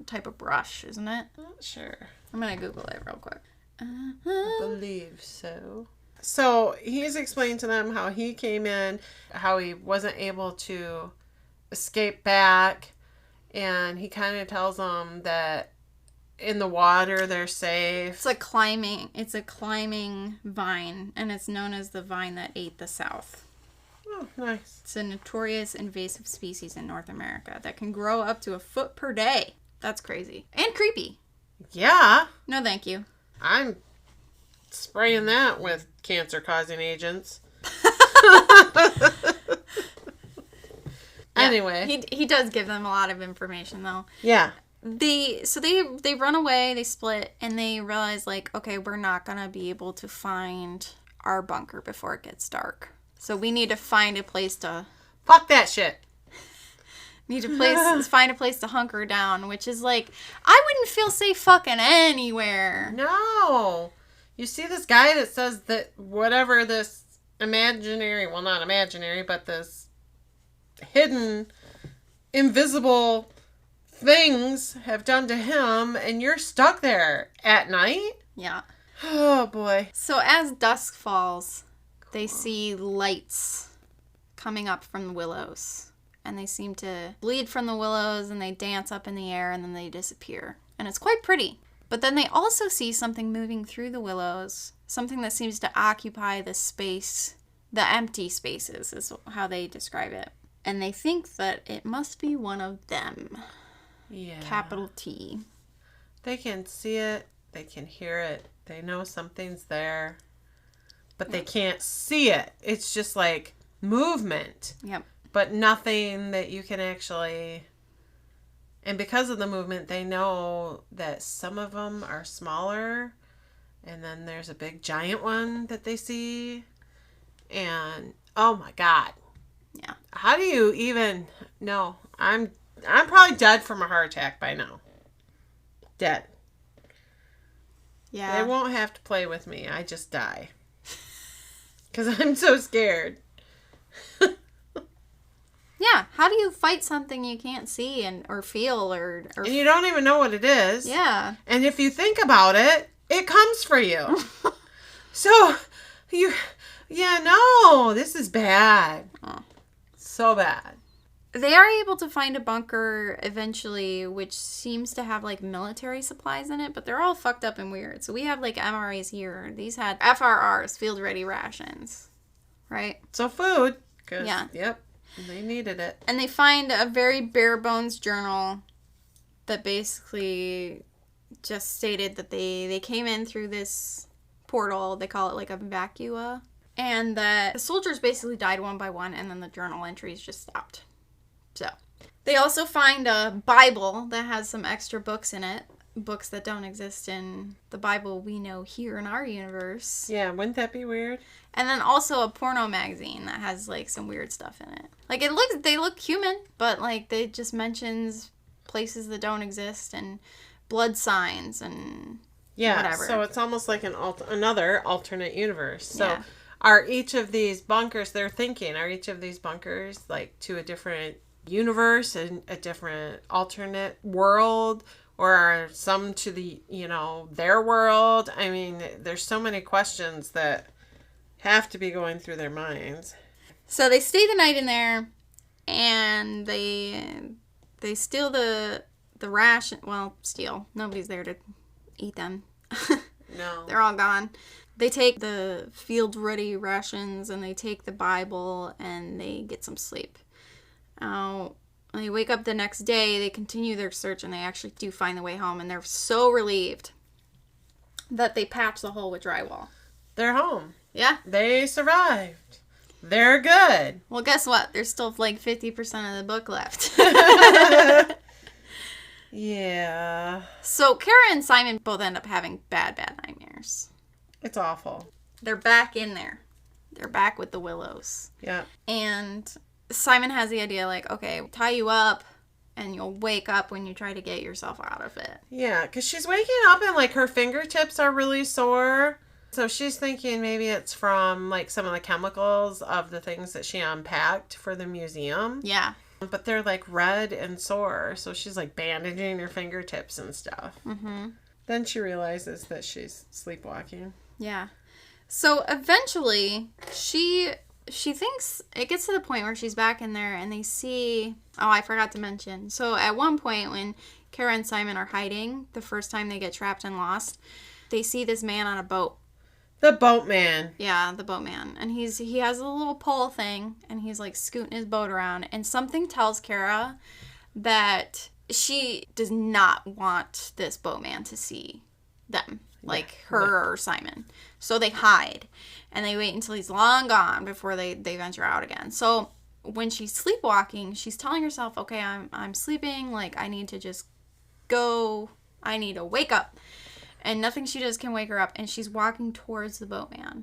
Speaker 2: type of brush, isn't it?
Speaker 1: Not sure.
Speaker 2: I'm going to Google it real quick.
Speaker 1: I believe so. So he's explained to them how he came in, how he wasn't able to escape back, and he kind of tells them that in the water they're safe.
Speaker 2: It's a climbing vine, and it's known as the vine that ate the South.
Speaker 1: Oh, nice.
Speaker 2: It's a notorious invasive species in North America that can grow up to a foot per day. That's crazy. And creepy.
Speaker 1: Yeah.
Speaker 2: No, thank you.
Speaker 1: I'm spraying that with cancer-causing agents. Anyway.
Speaker 2: He does give them a lot of information, though.
Speaker 1: Yeah.
Speaker 2: They run away, they split, and they realize, like, okay, we're not going to be able to find our bunker before it gets dark. So we need to find a place to...
Speaker 1: Fuck that shit.
Speaker 2: Find a place to hunker down, which is like, I wouldn't feel safe fucking anywhere.
Speaker 1: No. you see this guy that says that whatever this imaginary, well, not imaginary, but this hidden, invisible things have done to him, and you're stuck there at night?
Speaker 2: Yeah.
Speaker 1: Oh, boy.
Speaker 2: So as dusk falls, they see lights coming up from the willows. And they seem to bleed from the willows, and they dance up in the air, and then they disappear. And it's quite pretty. But then they also see something moving through the willows, something that seems to occupy the space, the empty spaces is how they describe it. And they think that it must be one of them.
Speaker 1: Yeah.
Speaker 2: Capital T.
Speaker 1: They can see it. They can hear it. They know something's there. But they can't see it. It's just like movement.
Speaker 2: Yep.
Speaker 1: But nothing that you can actually... And because of the movement, they know that some of them are smaller. And then there's a big giant one that they see. And, oh my God.
Speaker 2: Yeah.
Speaker 1: How do you even... No, I'm probably dead from a heart attack by now. Dead.
Speaker 2: Yeah.
Speaker 1: They won't have to play with me. I just die. Because I'm so scared.
Speaker 2: Yeah. How do you fight something you can't see or feel or...
Speaker 1: And you don't even know what it is.
Speaker 2: Yeah.
Speaker 1: And if you think about it, it comes for you. So, no, this is bad.
Speaker 2: Oh.
Speaker 1: So bad.
Speaker 2: They are able to find a bunker eventually, which seems to have, like, military supplies in it, but they're all fucked up and weird. So we have, like, MRAs here. These had FRRs, field-ready rations, right?
Speaker 1: So food.
Speaker 2: Yeah.
Speaker 1: Yep. They needed it.
Speaker 2: And they find a very bare-bones journal that basically just stated that they came in through this portal. They call it, like, a vacua. And that the soldiers basically died one by one, and then the journal entries just stopped. So, they also find a Bible that has some extra books in it. Books that don't exist in the Bible we know here in our universe.
Speaker 1: Yeah, wouldn't that be weird?
Speaker 2: And then also a porno magazine that has, like, some weird stuff in it. Like, they look human, but, like, they just mentions places that don't exist and blood signs and whatever.
Speaker 1: So it's almost like another alternate universe. So
Speaker 2: Yeah.
Speaker 1: are each of these bunkers, like, to a different universe and a different alternate world, or are some to the, their world? I mean, there's so many questions that have to be going through their minds.
Speaker 2: So they stay the night in there, and they steal the ration. Well, steal. Nobody's there to eat them.
Speaker 1: No.
Speaker 2: They're all gone. They take the field-ready rations, and they take the Bible, and they get some sleep. When they wake up the next day, they continue their search, and they actually do find the way home, and they're so relieved that they patch the hole with drywall.
Speaker 1: They're home.
Speaker 2: Yeah.
Speaker 1: They survived. They're good.
Speaker 2: Well, guess what? There's still like 50% of the book left.
Speaker 1: Yeah.
Speaker 2: So Kara and Simon both end up having bad nightmares.
Speaker 1: It's awful.
Speaker 2: They're back in there. They're back with the willows.
Speaker 1: Yeah.
Speaker 2: And Simon has the idea, like, okay, tie you up, and you'll wake up when you try to get yourself out of it.
Speaker 1: Yeah, because she's waking up and, like, her fingertips are really sore. So she's thinking maybe it's from, like, some of the chemicals of the things that she unpacked for the museum.
Speaker 2: Yeah.
Speaker 1: But they're, like, red and sore. So she's, like, bandaging her fingertips and stuff.
Speaker 2: Mm-hmm.
Speaker 1: Then she realizes that she's sleepwalking.
Speaker 2: Yeah. So eventually, she thinks it gets to the point where she's back in there, and they see... Oh, I forgot to mention. So at one point, when Kara and Simon are hiding, the first time they get trapped and lost, they see this man on a boat.
Speaker 1: The boatman.
Speaker 2: Yeah, the boatman. And he has a little pole thing, and he's, like, scooting his boat around. And something tells Kara that she does not want this boatman to see them. Like, her or Simon. So they hide. And they wait until he's long gone before they venture out again. So when she's sleepwalking, she's telling herself, okay, I'm sleeping. Like, I need to just go. I need to wake up. And nothing she does can wake her up. And she's walking towards the boatman.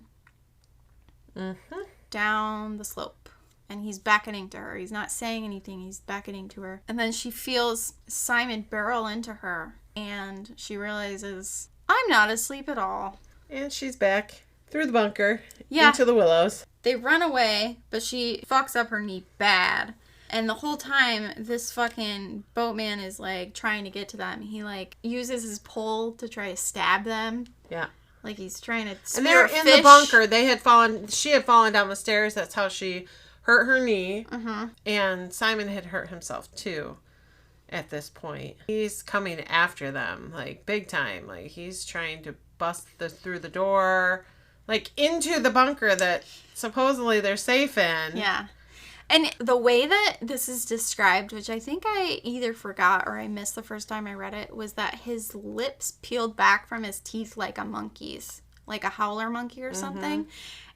Speaker 1: Mm-hmm.
Speaker 2: Down the slope. And he's beckoning to her. He's not saying anything. He's beckoning to her. And then she feels Simon barrel into her. And she realizes, I'm not asleep at all.
Speaker 1: And she's back through the bunker
Speaker 2: Yeah.
Speaker 1: into the willows.
Speaker 2: They run away, but she fucks up her knee bad. And the whole time, this fucking boatman is, like, trying to get to them. He, like, uses his pole to try to stab them.
Speaker 1: Yeah.
Speaker 2: Like, he's trying to
Speaker 1: And they're in the bunker. She had fallen down the stairs. That's how she hurt her knee.
Speaker 2: Mm-hmm.
Speaker 1: And Simon had hurt himself, too, at this point. He's coming after them, like, big time. Like, he's trying to bust through the door, like, into the bunker that supposedly they're safe in.
Speaker 2: Yeah. And the way that this is described, which I think I either forgot or I missed the first time I read it, was that his lips peeled back from his teeth like a monkey's, like a howler monkey or something.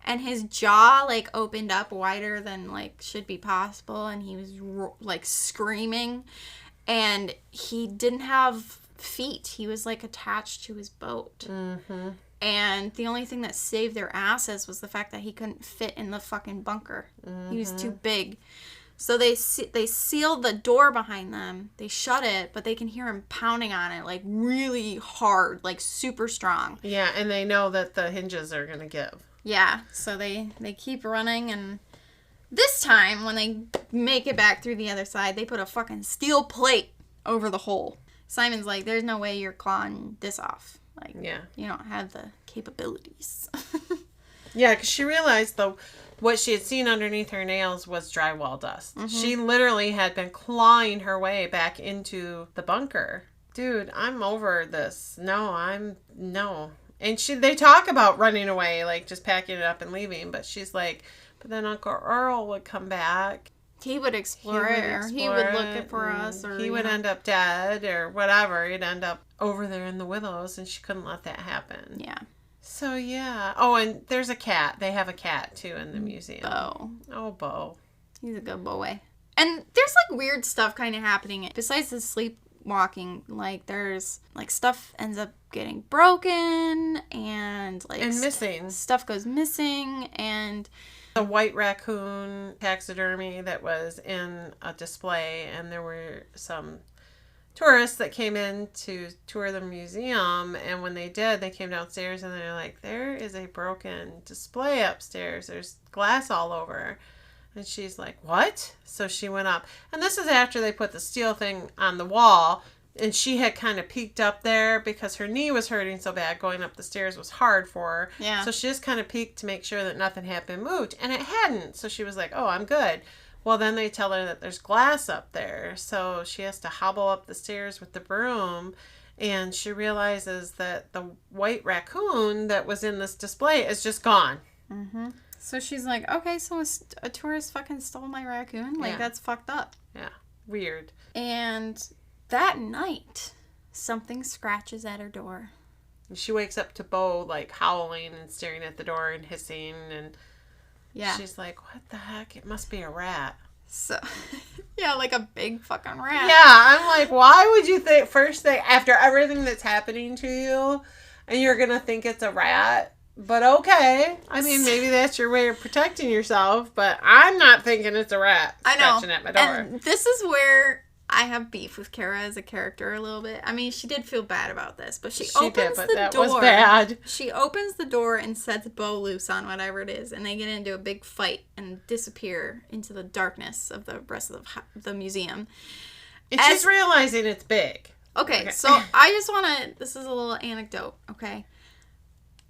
Speaker 2: And his jaw, like, opened up wider than, like, should be possible. And he was, like, screaming. And he didn't have feet. He was, like, attached to his boat.
Speaker 1: Mm-hmm.
Speaker 2: And the only thing that saved their asses was the fact that he couldn't fit in the fucking bunker. He was too big. So they sealed the door behind them. They shut it, but they can hear him pounding on it, like, really hard, like, super strong.
Speaker 1: Yeah, and they know that the hinges are going to give.
Speaker 2: Yeah, so they keep running, and this time, when they make it back through the other side, they put a fucking steel plate over the hole. Simon's like, there's no way you're clawing this off. Like,
Speaker 1: yeah.
Speaker 2: You don't have the capabilities.
Speaker 1: Yeah, because she realized, though, what she had seen underneath her nails was drywall dust. Mm-hmm. She literally had been clawing her way back into the bunker. Dude, I'm over this. No. And they talk about running away, like, just packing it up and leaving. But she's like, but then Uncle Earl would come back.
Speaker 2: He would explore it, or he would look for us, or
Speaker 1: he would end up dead, or whatever. He'd end up over there in the willows, and she couldn't let that happen.
Speaker 2: Yeah.
Speaker 1: So, yeah. Oh, and there's a cat. They have a cat, too, in the museum.
Speaker 2: Bo.
Speaker 1: Oh, Bo.
Speaker 2: He's a good boy. And there's, like, weird stuff kind of happening. Besides the sleepwalking, like, there's, like, stuff ends up getting broken, and, like...
Speaker 1: And missing.
Speaker 2: Stuff goes missing, and...
Speaker 1: A white raccoon taxidermy that was in a display, and there were some tourists that came in to tour the museum, and when they did, they came downstairs and they're like, there is a broken display upstairs. There's glass all over. And she's like, what? So she went up. And this is after they put the steel thing on the wall. And she had kind of peeked up there because her knee was hurting so bad. Going up the stairs was hard for her.
Speaker 2: Yeah.
Speaker 1: So she just kind of peeked to make sure that nothing had been moved. And it hadn't. So she was like, oh, I'm good. Well, then they tell her that there's glass up there. So she has to hobble up the stairs with the broom. And she realizes that the white raccoon that was in this display is just gone.
Speaker 2: Mm-hmm. So she's like, okay, so a tourist fucking stole my raccoon? Like, that's fucked up.
Speaker 1: Yeah. Weird.
Speaker 2: And... that night, something scratches at her door.
Speaker 1: And she wakes up to Bo, like, howling and staring at the door and hissing. And she's like, what the heck? It must be a rat.
Speaker 2: So, yeah, like a big fucking rat.
Speaker 1: Yeah, I'm like, why would you think, first thing, after everything that's happening to you, and you're going to think it's a rat? But okay. I mean, maybe that's your way of protecting yourself, but I'm not thinking it's a rat scratching at my door.
Speaker 2: And this is where... I have beef with Kara as a character a little bit. I mean, she did feel bad about this, but she opens the door.
Speaker 1: Was bad.
Speaker 2: She opens the door and sets Bo loose on whatever it is, and they get into a big fight and disappear into the darkness of the rest of the museum.
Speaker 1: And she's realizing it's big.
Speaker 2: Okay, so I just want to... This is a little anecdote, okay?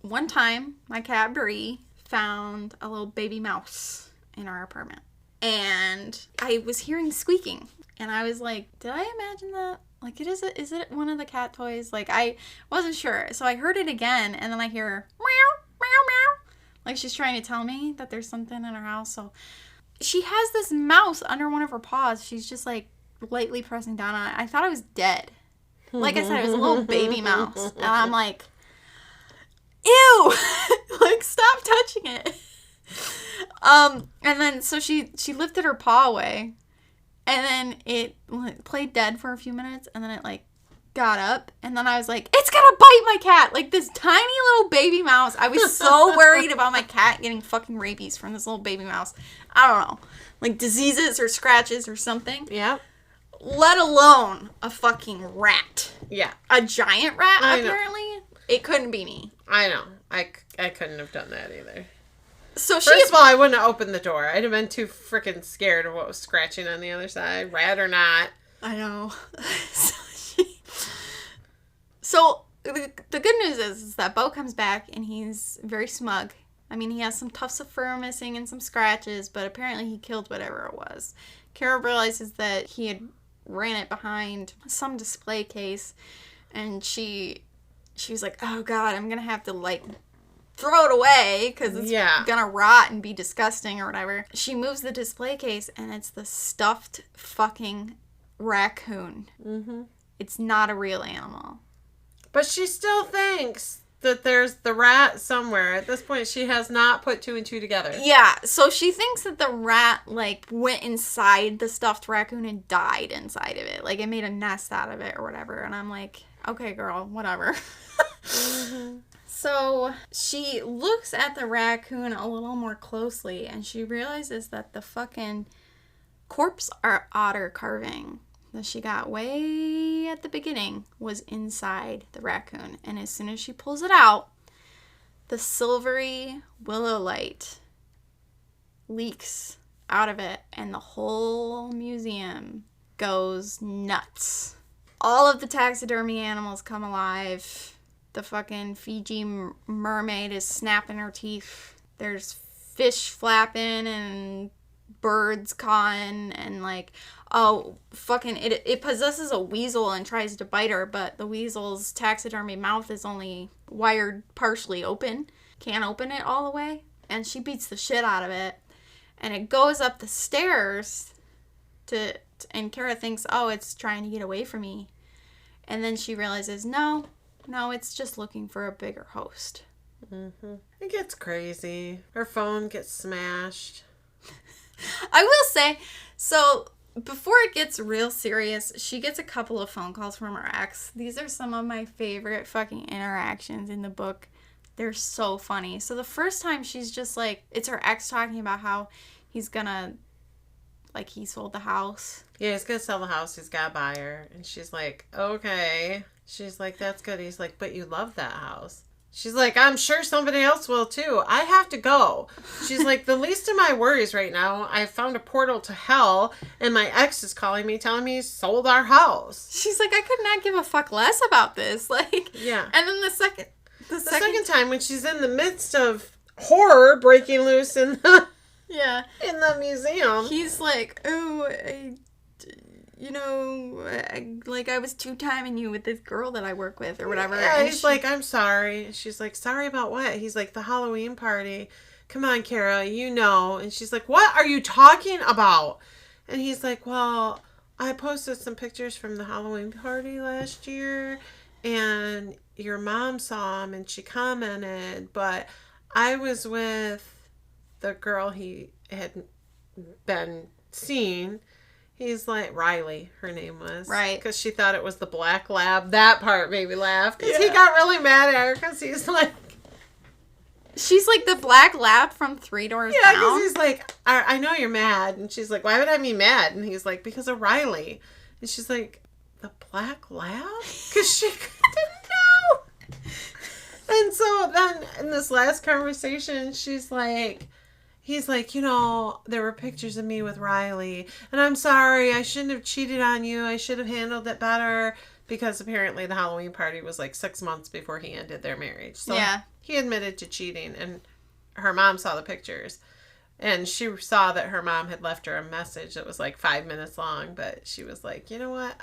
Speaker 2: One time, my cat Brie found a little baby mouse in our apartment. And I was hearing squeaking. And I was like, did I imagine that? Like, is it one of the cat toys? Like, I wasn't sure. So I heard it again, and then I hear meow, meow, meow. Like, she's trying to tell me that there's something in her house. So she has this mouse under one of her paws. She's just, like, lightly pressing down on it. I thought it was dead. Like I said, it was a little baby mouse. And I'm like, ew! Like, stop touching it. And then, so she lifted her paw away. And then it played dead for a few minutes, and then it, like, got up, and then I was like, it's gonna bite my cat! Like, this tiny little baby mouse. I was so worried about my cat getting fucking rabies from this little baby mouse. I don't know. Like, diseases or scratches or something.
Speaker 1: Yeah.
Speaker 2: Let alone a fucking rat.
Speaker 1: Yeah.
Speaker 2: A giant rat, apparently. It couldn't be me.
Speaker 1: I know. I couldn't have done that either.
Speaker 2: So
Speaker 1: First of all, I wouldn't have opened the door. I'd have been too freaking scared of what was scratching on the other side, rat or not.
Speaker 2: I know. So the good news is that Bo comes back and he's very smug. I mean, he has some tufts of fur missing and some scratches, but apparently he killed whatever it was. Kara realizes that he had ran it behind some display case, and she was like, oh God, I'm going to have to, like, throw it away because it's going to rot and be disgusting or whatever. She moves the display case, and it's the stuffed fucking raccoon. Mm-hmm. It's not a real animal.
Speaker 1: But she still thinks that there's the rat somewhere. At this point, she has not put two and two together.
Speaker 2: Yeah, so she thinks that the rat, like, went inside the stuffed raccoon and died inside of it. Like, it made a nest out of it or whatever. And I'm like, okay, girl, whatever. Mm-hmm. So she looks at the raccoon a little more closely, and she realizes that the fucking corpse otter carving that she got way at the beginning was inside the raccoon. And as soon as she pulls it out, the silvery willow light leaks out of it, and the whole museum goes nuts. All of the taxidermy animals come alive. The fucking Fiji mermaid is snapping her teeth. There's fish flapping and birds cawing, and like, oh, fucking, it possesses a weasel and tries to bite her, but the weasel's taxidermy mouth is only wired partially open. Can't open it all the way. And she beats the shit out of it. And it goes up the stairs and Kara thinks, oh, it's trying to get away from me. And then she realizes, no, it's just looking for a bigger host.
Speaker 1: Mm-hmm. It gets crazy. Her phone gets smashed.
Speaker 2: I will say, so before it gets real serious, she gets a couple of phone calls from her ex. These are some of my favorite fucking interactions in the book. They're so funny. So the first time she's just like, it's her ex talking about how he's gonna, like, he sold the house.
Speaker 1: Yeah, he's gonna sell the house. He's got a buyer. And she's like, okay. She's like, that's good. He's like, but you love that house. She's like, I'm sure somebody else will too. I have to go. She's like, the least of my worries right now, I found a portal to hell, and my ex is calling me, telling me he sold our house.
Speaker 2: She's like, I could not give a fuck less about this. Like,
Speaker 1: yeah.
Speaker 2: And then the second
Speaker 1: time when she's in the midst of horror breaking loose in the in the museum,
Speaker 2: he's like, oh, I was two-timing you with this girl that I work with or whatever.
Speaker 1: Yeah, and he's like, I'm sorry. She's like, sorry about what? He's like, the Halloween party. Come on, Kara, you know. And she's like, what are you talking about? And he's like, well, I posted some pictures from the Halloween party last year, and your mom saw them, and she commented, but I was with the girl he had been seeing. He's like, Riley, her name was.
Speaker 2: Right.
Speaker 1: Because she thought it was the black lab. That part made me laugh. Because he got really mad at her because he's like...
Speaker 2: She's like the black lab from Three Doors Down.
Speaker 1: Yeah, because he's like, I know you're mad. And she's like, why would I be mad? And he's like, because of Riley. And she's like, the black lab? Because she didn't know. And so then in this last conversation, she's like... He's like, there were pictures of me with Riley, and I'm sorry, I shouldn't have cheated on you. I should have handled it better, because apparently the Halloween party was like 6 months before he ended their marriage. So he admitted to cheating, and her mom saw the pictures, and she saw that her mom had left her a message that was like 5 minutes long, but she was like, you know what?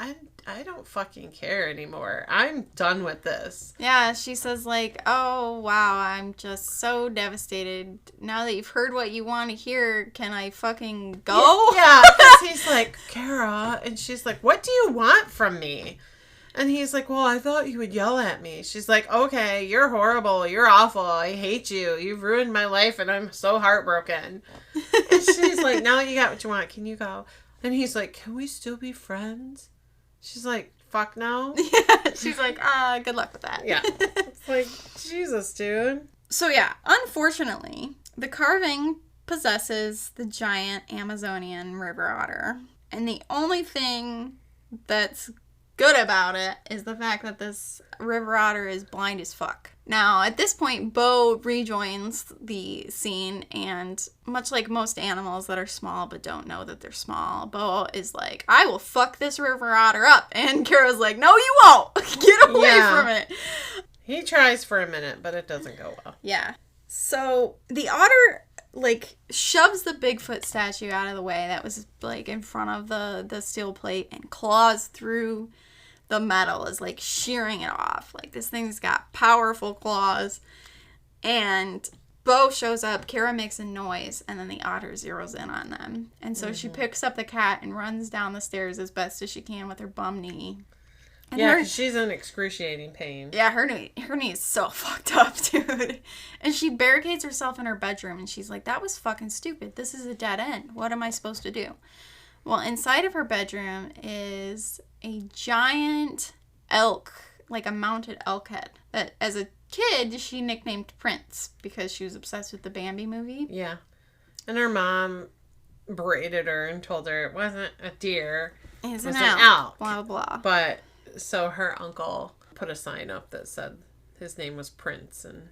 Speaker 1: I don't fucking care anymore. I'm done with this.
Speaker 2: Yeah, she says like, oh, wow, I'm just so devastated. Now that you've heard what you want to hear, can I fucking go?
Speaker 1: Yeah, because he's like, Kara, and she's like, what do you want from me? And he's like, well, I thought you would yell at me. She's like, okay, you're horrible. You're awful. I hate you. You've ruined my life, and I'm so heartbroken. And she's like, now that you got what you want, can you go? And he's like, can we still be friends? She's like, fuck no.
Speaker 2: Yeah, she's like, good luck with that.
Speaker 1: Yeah. It's like, Jesus, dude.
Speaker 2: So yeah, unfortunately, the carving possesses the giant Amazonian river otter. And the only thing that's good about it is the fact that this river otter is blind as fuck. Now, at this point, Bo rejoins the scene, and much like most animals that are small but don't know that they're small, Bo is like, I will fuck this river otter up. And Kara's like, no, you won't. Get away from it.
Speaker 1: He tries for a minute, but it doesn't go well.
Speaker 2: Yeah. So the otter, like, shoves the Bigfoot statue out of the way that was, like, in front of the steel plate and claws through the metal, is like shearing it off. Like, this thing's got powerful claws. And Bo shows up, Kara makes a noise, and then the otter zeroes in on them. And so she picks up the cat and runs down the stairs as best as she can with her bum knee. And
Speaker 1: yeah, because she's in excruciating pain.
Speaker 2: Yeah, her knee is so fucked up, dude. And she barricades herself in her bedroom, and she's like, that was fucking stupid. This is a dead end. What am I supposed to do? Well, inside of her bedroom is a giant elk, like a mounted elk head, that as a kid she nicknamed Prince because she was obsessed with the Bambi movie.
Speaker 1: Yeah. And her mom berated her and told her it wasn't a deer.
Speaker 2: It was an elk. Blah, blah.
Speaker 1: But so her uncle put a sign up that said his name was Prince and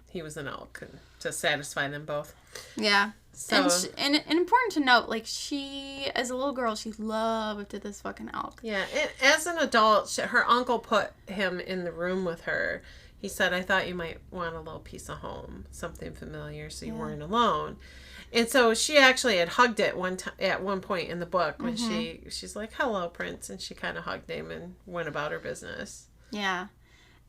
Speaker 1: he was an elk, and to satisfy them both.
Speaker 2: Yeah.
Speaker 1: So,
Speaker 2: and important to note, like, she, as a little girl, she loved this fucking elk.
Speaker 1: Yeah, and as an adult, her uncle put him in the room with her. He said, I thought you might want a little piece of home, something familiar, so you weren't alone. And so she actually had hugged it at one point in the book when she's like, hello, Prince, and she kind of hugged him and went about her business.
Speaker 2: Yeah.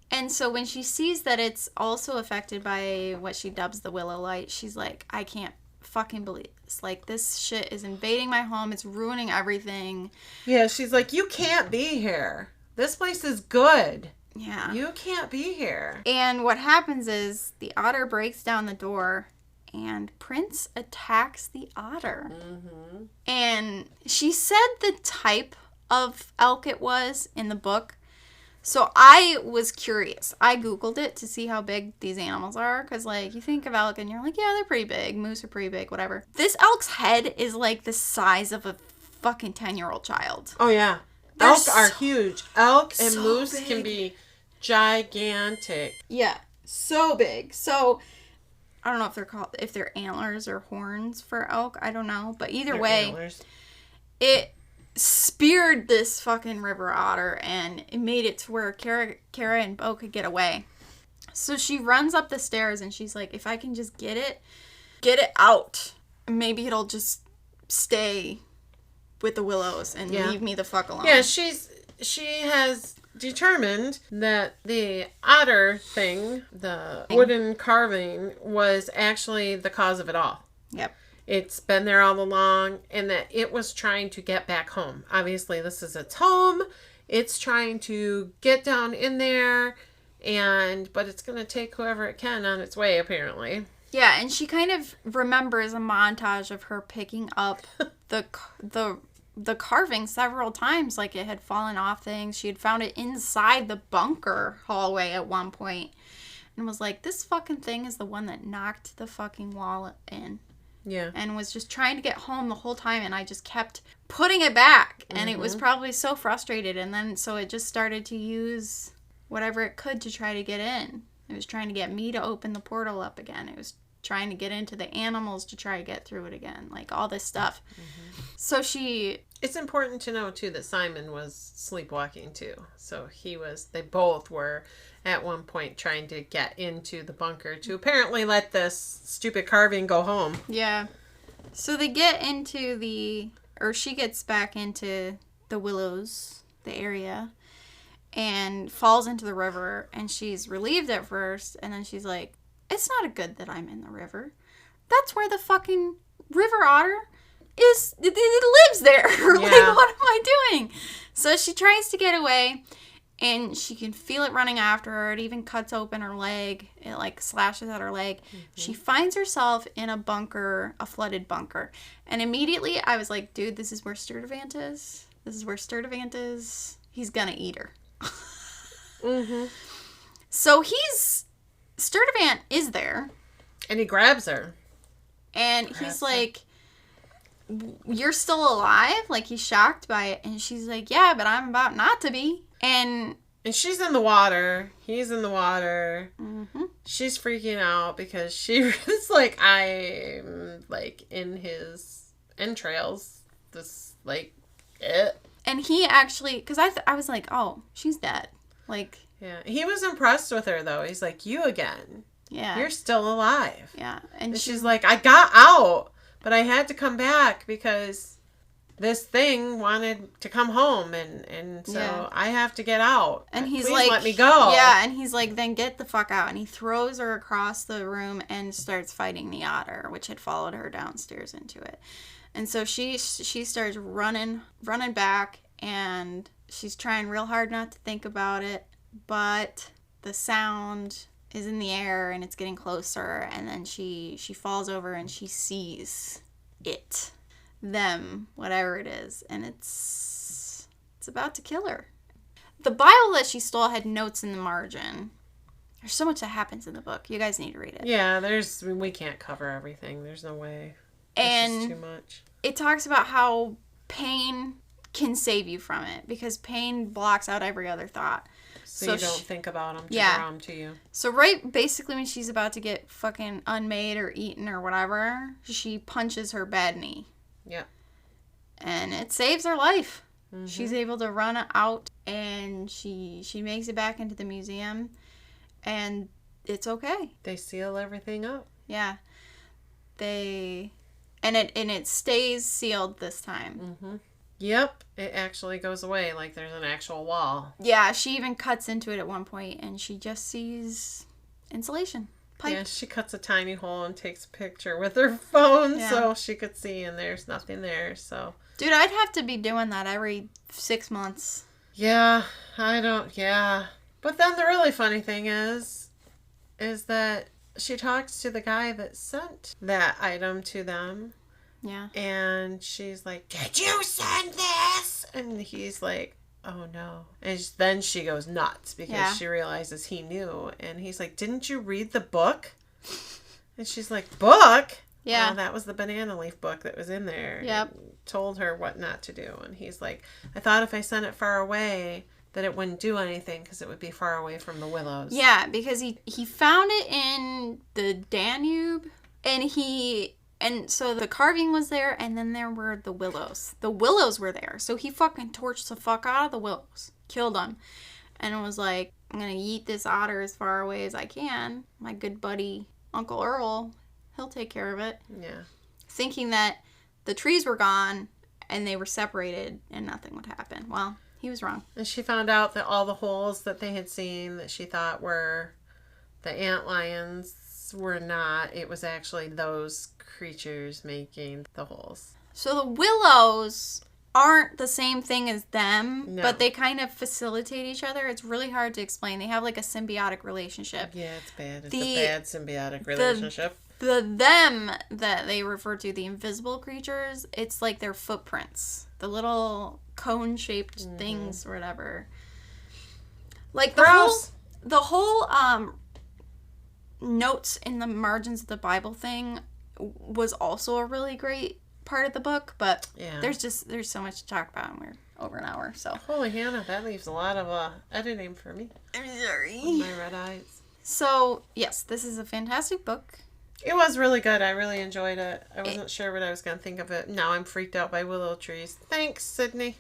Speaker 2: And so when she sees that it's also affected by what she dubs the willow light, she's like, I can't fucking believe this. Like, this shit is invading my home. It's ruining everything.
Speaker 1: Yeah, she's like, you can't be here. This place is good.
Speaker 2: Yeah.
Speaker 1: You can't be here.
Speaker 2: And what happens is the otter breaks down the door and Prince attacks the otter. Mm-hmm. And she said the type of elk it was in the book. So I was curious. I Googled it to see how big these animals are. Because, like, you think of elk and you're like, yeah, they're pretty big. Moose are pretty big, whatever. This elk's head is, like, the size of a fucking 10-year-old child.
Speaker 1: Oh, yeah.
Speaker 2: They're
Speaker 1: Elk are huge. Elk and
Speaker 2: so
Speaker 1: moose
Speaker 2: big.
Speaker 1: can be gigantic.
Speaker 2: Yeah. So big. So, I don't know if they're antlers or horns for elk. I don't know. But either way,
Speaker 1: antlers.
Speaker 2: It speared this fucking river otter and it made it to where Kara and Bo could get away. So she runs up the stairs and she's like, if I can just get it out, maybe it'll just stay with the willows and leave me the fuck alone.
Speaker 1: Yeah, she has determined that the otter thing, the wooden carving, was actually the cause of it all.
Speaker 2: Yep.
Speaker 1: It's been there all along, and that it was trying to get back home. Obviously, this is its home. It's trying to get down in there, but it's going to take whoever it can on its way, apparently.
Speaker 2: Yeah, and she kind of remembers a montage of her picking up the carving several times, like it had fallen off things. She had found it inside the bunker hallway at one point, and was like, this fucking thing is the one that knocked the fucking wall in.
Speaker 1: Yeah.
Speaker 2: And was just trying to get home the whole time, and I just kept putting it back. And it was probably so frustrated. And then so it just started to use whatever it could to try to get in. It was trying to get me to open the portal up again. It was trying to get into the animals to try to get through it again. Like, all this stuff. Mm-hmm. So
Speaker 1: It's important to know, too, that Simon was sleepwalking, too. So they both were at one point trying to get into the bunker to apparently let this stupid carving go home.
Speaker 2: Yeah. So they get into she gets back into the willows, the area, and falls into the river, and she's relieved at first, and then she's like, it's not good that I'm in the river. That's where the fucking river otter is. It lives there.
Speaker 1: Yeah.
Speaker 2: Like, what am I doing? So she tries to get away, and she can feel it running after her. It even cuts open her leg. It, like, slashes at her leg. Mm-hmm. She finds herself in a bunker, a flooded bunker. And immediately I was like, dude, this is where Sturtevant is. He's gonna eat her.
Speaker 1: Mm-hmm.
Speaker 2: So Sturtevant is there.
Speaker 1: And he grabs her.
Speaker 2: And he's like, you're still alive? Like, he's shocked by it. And she's like, yeah, but I'm about not to be. And
Speaker 1: she's in the water. He's in the water.
Speaker 2: mm-hmm.
Speaker 1: She's freaking out because she was like, I'm like in his entrails. This like it.
Speaker 2: And he actually, because I was like, oh, she's dead. Like,
Speaker 1: yeah, he was impressed with her though. He's like, you again.
Speaker 2: Yeah.
Speaker 1: You're still alive.
Speaker 2: Yeah.
Speaker 1: And she's like, I got out, but I had to come back because this thing wanted to come home, and so I have to get out.
Speaker 2: And he's
Speaker 1: Please
Speaker 2: like,
Speaker 1: let me go.
Speaker 2: Yeah, and he's like, then get the fuck out. And he throws her across the room and starts fighting the otter, which had followed her downstairs into it. And so she starts running back, and she's trying real hard not to think about it, but the sound is in the air and it's getting closer, and then she falls over and she sees it, them, whatever it is, and it's about to kill her. The Bible that she stole had notes in the margin. There's so much that happens in the book. You guys need to read it.
Speaker 1: Yeah, we can't cover everything. There's no way.
Speaker 2: And
Speaker 1: it's just too much.
Speaker 2: It talks about how pain can save you from it, because pain blocks out every other thought.
Speaker 1: So you don't think about them to draw them to you.
Speaker 2: So basically when she's about to get fucking unmade or eaten or whatever, she punches her bad knee.
Speaker 1: Yeah.
Speaker 2: And it saves her life.
Speaker 1: Mm-hmm.
Speaker 2: She's able to run out, and she makes it back into the museum, and it's okay.
Speaker 1: They seal everything up.
Speaker 2: Yeah. And it stays sealed this time.
Speaker 1: Mm-hmm. Yep, it actually goes away like there's an actual wall.
Speaker 2: Yeah, she even cuts into it at one point, and she just sees insulation pipe.
Speaker 1: Yeah, she cuts a tiny hole and takes a picture with her phone so she could see, and there's nothing there. So,
Speaker 2: dude, I'd have to be doing that every 6 months.
Speaker 1: Yeah, but then the really funny thing is that she talks to the guy that sent that item to them.
Speaker 2: Yeah.
Speaker 1: And she's like, did you send this? And he's like, oh no. And then she goes nuts because she realizes he knew. And he's like, didn't you read the book? And she's like, book? Yeah. Oh, that was the banana leaf book that was in there.
Speaker 2: Yep.
Speaker 1: Told her what not to do. And he's like, I thought if I sent it far away that it wouldn't do anything because it would be far away from the willows.
Speaker 2: Yeah, because he found it in the Danube, and so the carving was there, and then there were the willows. The willows were there, so he fucking torched the fuck out of the willows. Killed them. And was like, I'm gonna yeet this otter as far away as I can. My good buddy, Uncle Earl, he'll take care of it.
Speaker 1: Yeah.
Speaker 2: Thinking that the trees were gone, and they were separated, and nothing would happen. Well, he was wrong.
Speaker 1: And she found out that all the holes that they had seen that she thought were the antlions were not. It was actually those creatures making the holes.
Speaker 2: So the willows aren't the same thing as them, but they kind of facilitate each other. It's really hard to explain. They have like a symbiotic relationship.
Speaker 1: Yeah, it's bad. It's a bad symbiotic relationship.
Speaker 2: The them that they refer to, the invisible creatures, it's like their footprints. The little cone-shaped things or whatever. Like the whole notes in the margins of the Bible thing was also a really great part of the book, but there's so much to talk about, and we're over an hour, so.
Speaker 1: Holy Hannah, that leaves a lot of editing for me.
Speaker 2: I'm sorry.
Speaker 1: With my red eyes.
Speaker 2: So, yes, this is a fantastic book.
Speaker 1: It was really good. I really enjoyed it. I wasn't sure what I was going to think of it. Now I'm freaked out by willow trees. Thanks, Sydney.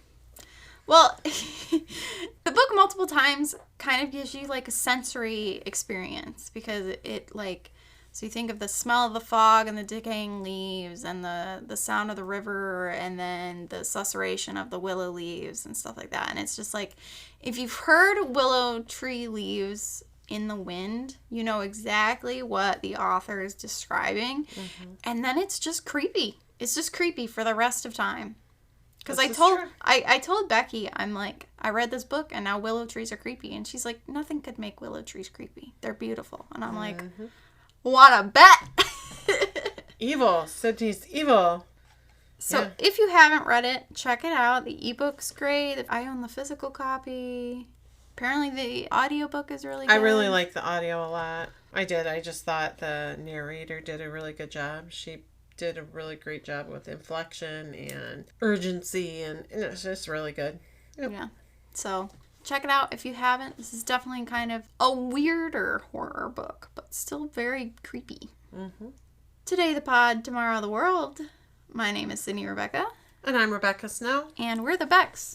Speaker 2: Well, the book multiple times kind of gives you like a sensory experience, because it like, so you think of the smell of the fog and the decaying leaves and the sound of the river and then the susurration of the willow leaves and stuff like that. And it's just like, if you've heard willow tree leaves in the wind, you know exactly what the author is describing. Mm-hmm. And then it's just creepy. It's just creepy for the rest of time. Because I told Becky, I'm like, I read this book and now willow trees are creepy. And she's like, nothing could make willow trees creepy. They're beautiful. And I'm like, wanna bet?
Speaker 1: Evil. Sydney's evil.
Speaker 2: So if you haven't read it, check it out. The ebook's great. I own the physical copy. Apparently the audiobook is really good.
Speaker 1: I really like the audio a lot. I did. I just thought the narrator did a really good job. She did a really great job with inflection and urgency, and it's just really good. Yep.
Speaker 2: Yeah. So check it out if you haven't. This is definitely kind of a weirder horror book, but still very creepy.
Speaker 1: Mm-hmm.
Speaker 2: Today the pod, tomorrow the world. My name is Sydney Rebecca.
Speaker 1: And I'm Rebecca Snow.
Speaker 2: And we're the Becks.